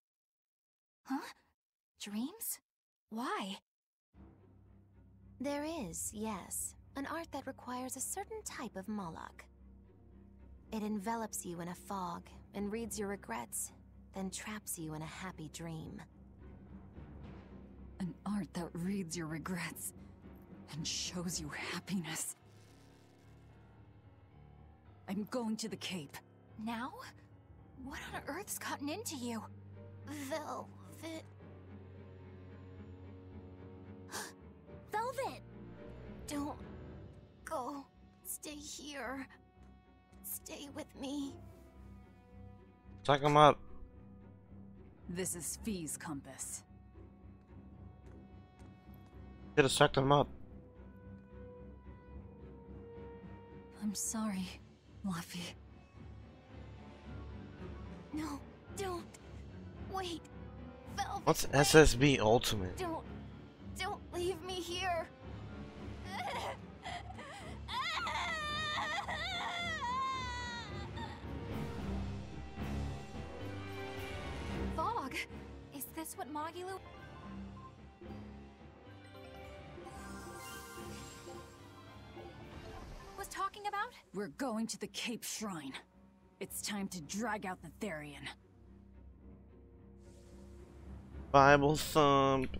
Huh? Dreams? Why? There is, yes. An art that requires a certain type of Moloch. It envelops you in a fog and reads your regrets, then traps you in a happy dream. An art that reads your regrets and shows you happiness. I'm going to the Cape. Now? What on earth's gotten into you? Velvet. Velvet! Don't go. Stay here. Stay with me. Suck him up. This is Fee's compass. Should have sucked him up. I'm sorry, Laffy. No, don't. Wait. Velvet. What's SSB Ultimate? Don't leave me here. Fog? Is this what Magilou was talking about? We're going to the Cape Shrine. It's time to drag out the Therian. Bible thump.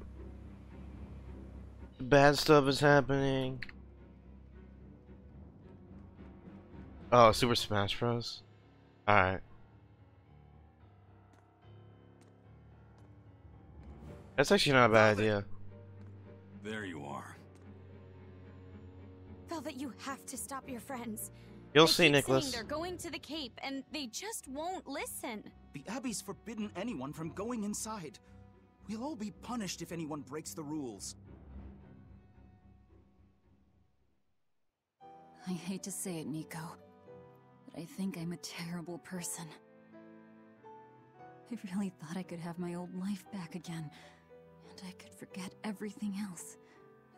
Bad stuff is happening. Oh, Super Smash Bros. Alright. That's actually not a bad idea. There you are. Velvet, you have to stop your friends. You'll They see, keep Nicholas. saying they're going to the Cape, and they just won't listen. The Abbey's forbidden anyone from going inside. We'll all be punished if anyone breaks the rules. I hate to say it, Nico, but I think I'm a terrible person. I really thought I could have my old life back again, and I could forget everything else.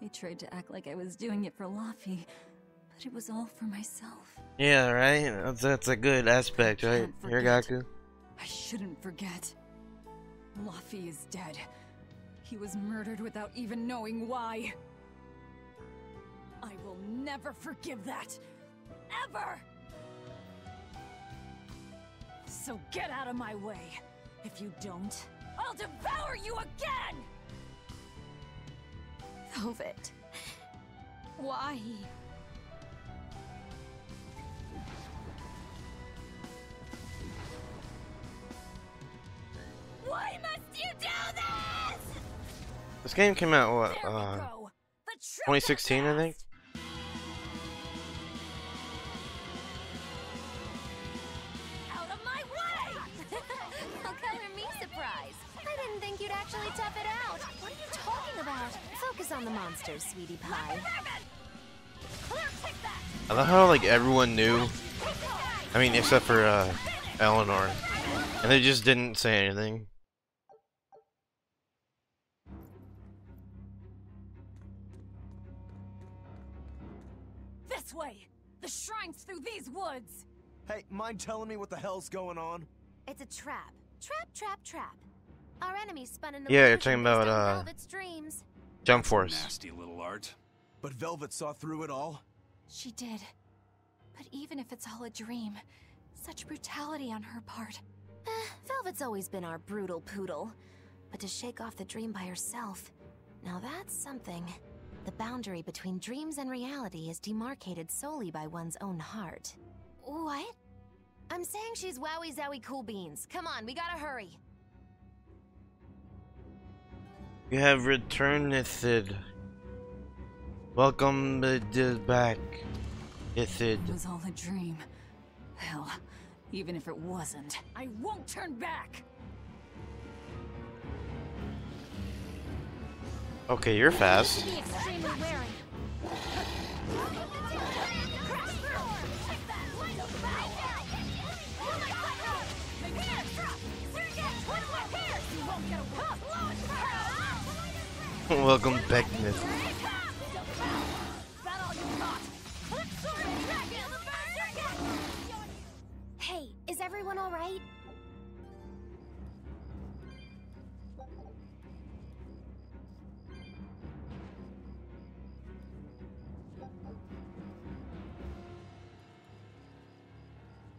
I tried to act like I was doing it for Laffy, but it was all for myself. Yeah, right? That's a good aspect, right? Hiragaku. I shouldn't forget. Laffy is dead. He was murdered without even knowing why. I will never forgive that. Ever! So get out of my way. If you don't, I'll devour you again! Velvet. Why? Why must you do this? This game came out, what, There we go. 2016, I think? Out of my way! Well, color me surprised. I didn't think you'd actually tough it out. What are you talking about? Focus on the monsters, sweetie pie. I love how, like, everyone knew. I mean, except for, Eleanor. And they just didn't say anything. This way! The shrine's through these woods! Hey, mind telling me what the hell's going on? It's a trap. Trap. Our enemies spun an Yeah, you're illusion talking based about, on Velvet's dreams. Jump Force. Nasty little art. But Velvet saw through it all? She did. But even if it's all a dream, such brutality on her part. Velvet's always been our brutal poodle. But to shake off the dream by herself, now that's something. The boundary between dreams and reality is demarcated solely by one's own heart. What? I'm saying she's wowie zowie cool beans. Come on, we gotta hurry. You have returned, Ithid. Welcome back, Ithid. It was all a dream. Hell, even if it wasn't, I won't turn back! Okay, you're fast. Be extremely wary. Welcome back, Nith. Hey, is everyone all right?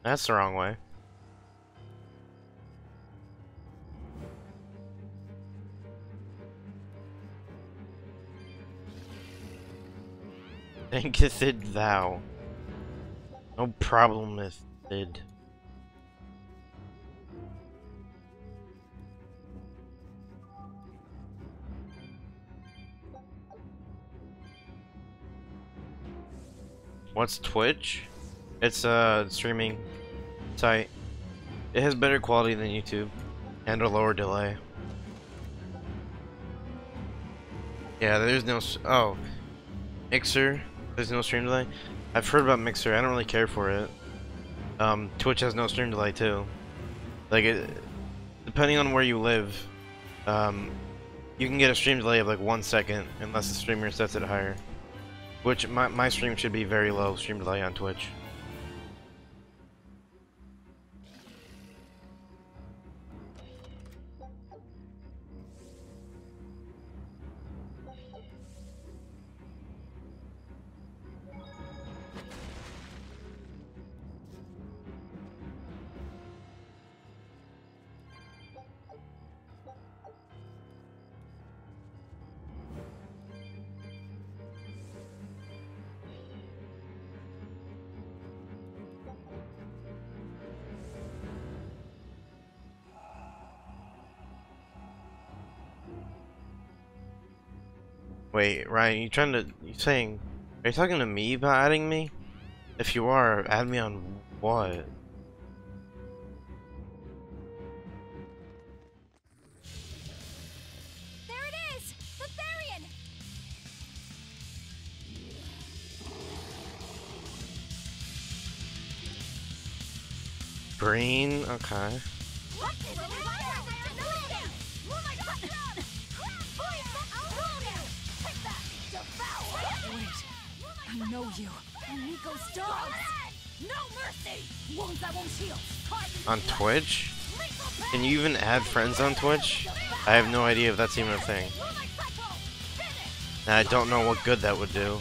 That's the wrong way. Thinketh it thou. No problem with it. What's Twitch? It's a streaming site. It has better quality than YouTube and a lower delay. Yeah, there's no Mixer. There's no stream delay. I've heard about Mixer. I don't really care for it. Twitch has no stream delay too. Like depending on where you live, you can get a stream delay of like 1 second unless the streamer sets it higher. Which my stream should be very low stream delay on Twitch. Wait, Ryan, are you talking to me about adding me? If you are, add me on what? There it is! The Therian! Green? Okay. I know you. Nico's dogs! No mercy! Wounds that won't heal. On Twitch? Can you even add friends on Twitch? I have no idea if that's even a thing. And I don't know what good that would do.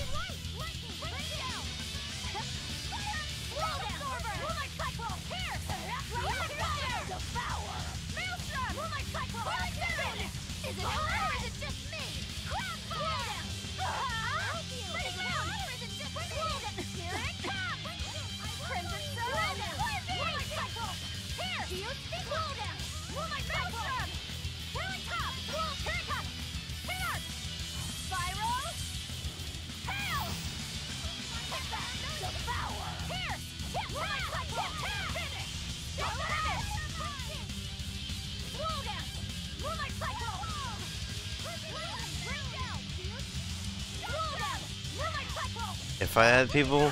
If I had people,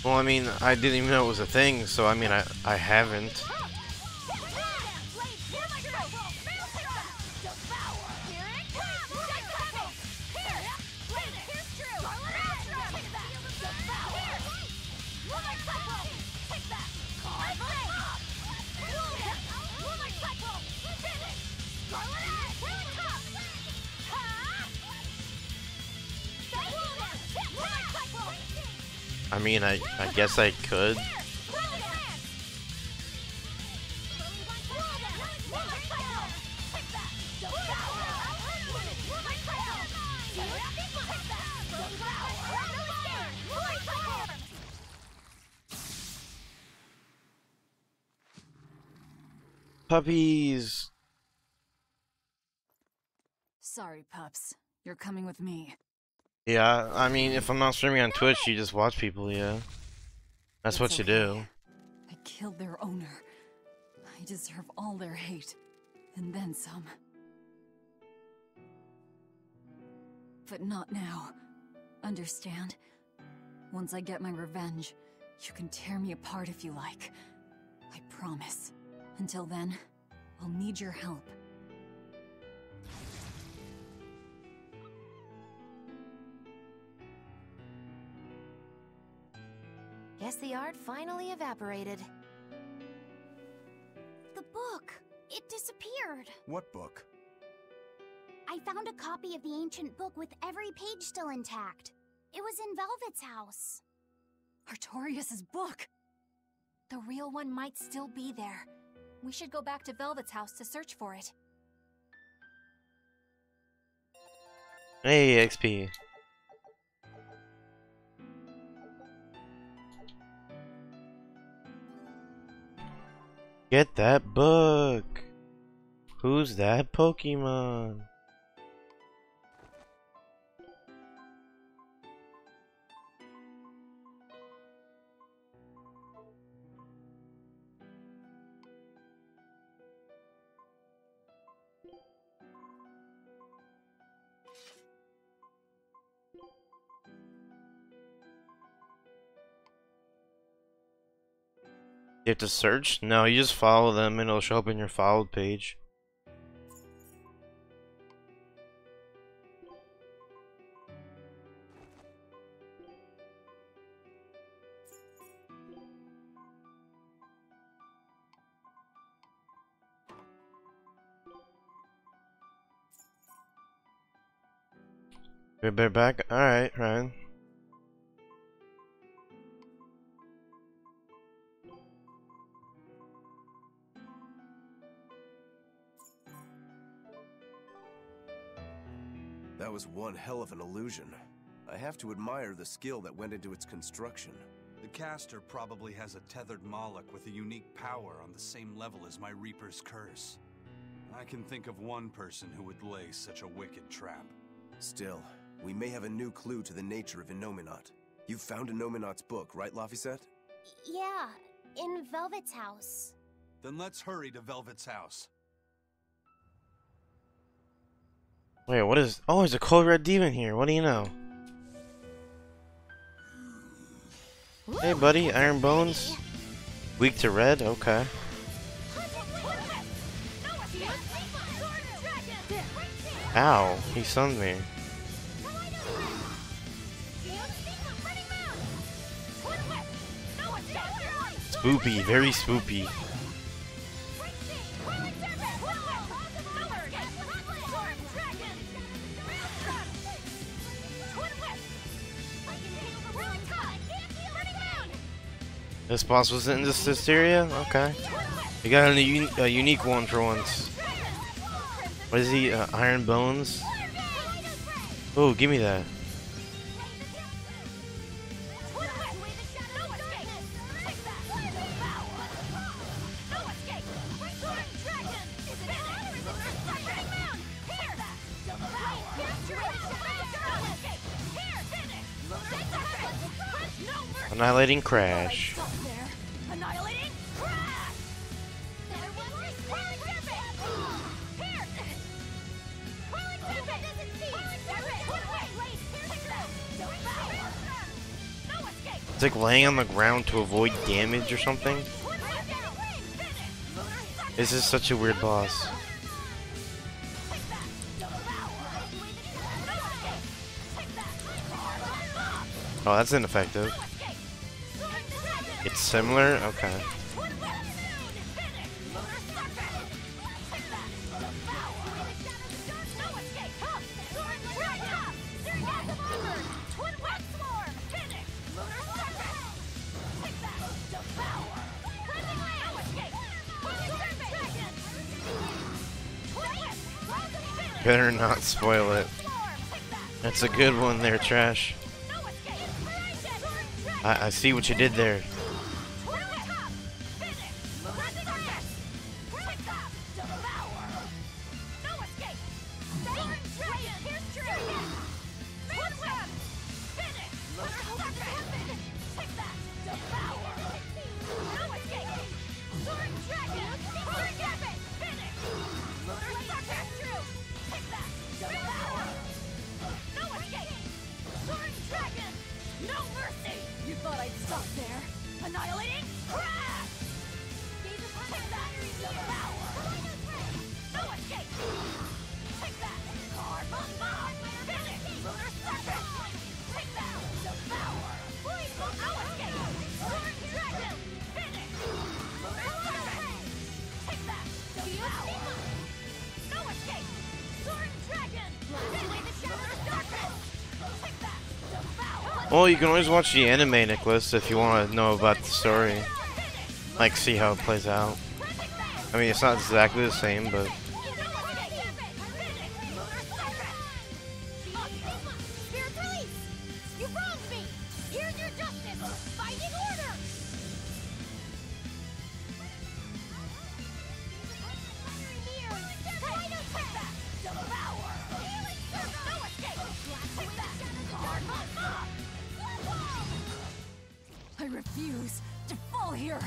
well, I mean, I didn't even know it was a thing, so I mean, I haven't. I mean, I guess I could. Puppies. Sorry, pups. You're coming with me. Yeah, I mean, if I'm not streaming on Twitch, you just watch people, yeah. That's what you do. I killed their owner. I deserve all their hate. And then some. But not now. Understand? Once I get my revenge, you can tear me apart if you like. I promise. Until then, I'll need your help. Guess the art finally evaporated. The book! It disappeared! What book? I found a copy of the ancient book with every page still intact. It was in Velvet's house. Artorias' book! The real one might still be there. We should go back to Velvet's house to search for it. Hey, XP. Get that book. Who's that Pokemon? You have to search? No, you just follow them and it'll show up in your followed page. They're back? Alright, Ryan. That was one hell of an illusion. I have to admire the skill that went into its construction. The caster probably has a tethered Moloch with a unique power on the same level as my Reaper's curse. I can think of one person who would lay such a wicked trap. Still, we may have a new clue to the nature of Innominat. You found Innominat's book, right, Laphicet? Yeah, in Velvet's house. Then let's hurry to Velvet's house. Wait, what is... Oh, there's a cold red demon here. What do you know? Hey, buddy. Iron Bones. Weak to red? Okay. Ow. He stunned me. Spoopy. Very spoopy. This boss was in this Berseria? Okay. You got a unique one for once. What is he? Iron Bones? Oh, give me that. Annihilating Crash. It's like laying on the ground to avoid damage or something. This is such a weird boss. Oh, that's ineffective. It's similar? Okay. Better not spoil it. That's a good one there, Trash. I see what you did there. Well, you can always watch the anime, Nicholas, if you want to know about the story. Like, see how it plays out. I mean, it's not exactly the same, but... I refuse to fall here.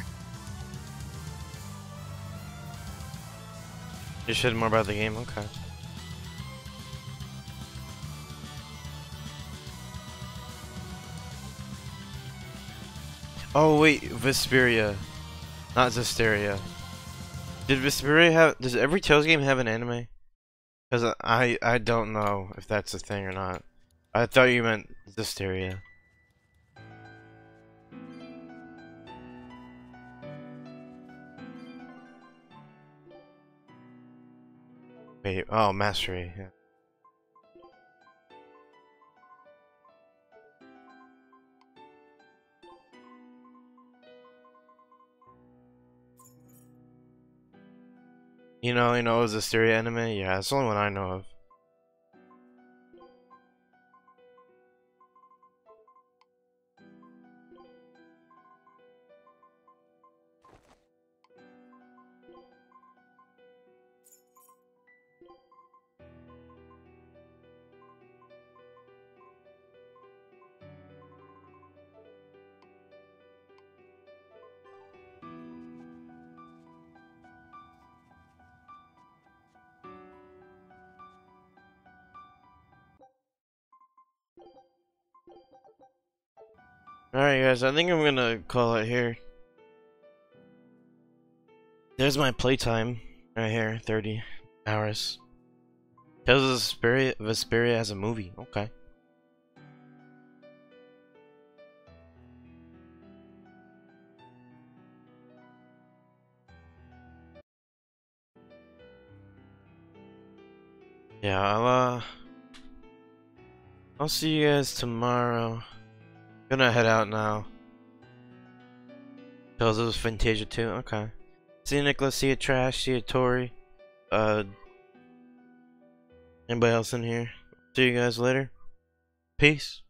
You should more about the game, okay. Oh wait, Vesperia, not Zesteria. Did Vesperia have? Does every Tales game have an anime? Because I don't know if that's a thing or not. I thought you meant Zesteria. Wait, oh, Mastery. Yeah. You know, it was a Stereo anime? Yeah, it's the only one I know of. Alright guys, I think I'm gonna call it here. There's my playtime right here, 30 hours. Tales of Vesperia as a movie, okay. Yeah, I'll see you guys tomorrow. Gonna head out now. Tales of Fantasia 2, okay. See you, Nicholas, see you, Trash, see you, Tori. Anybody else in here? See you guys later. Peace.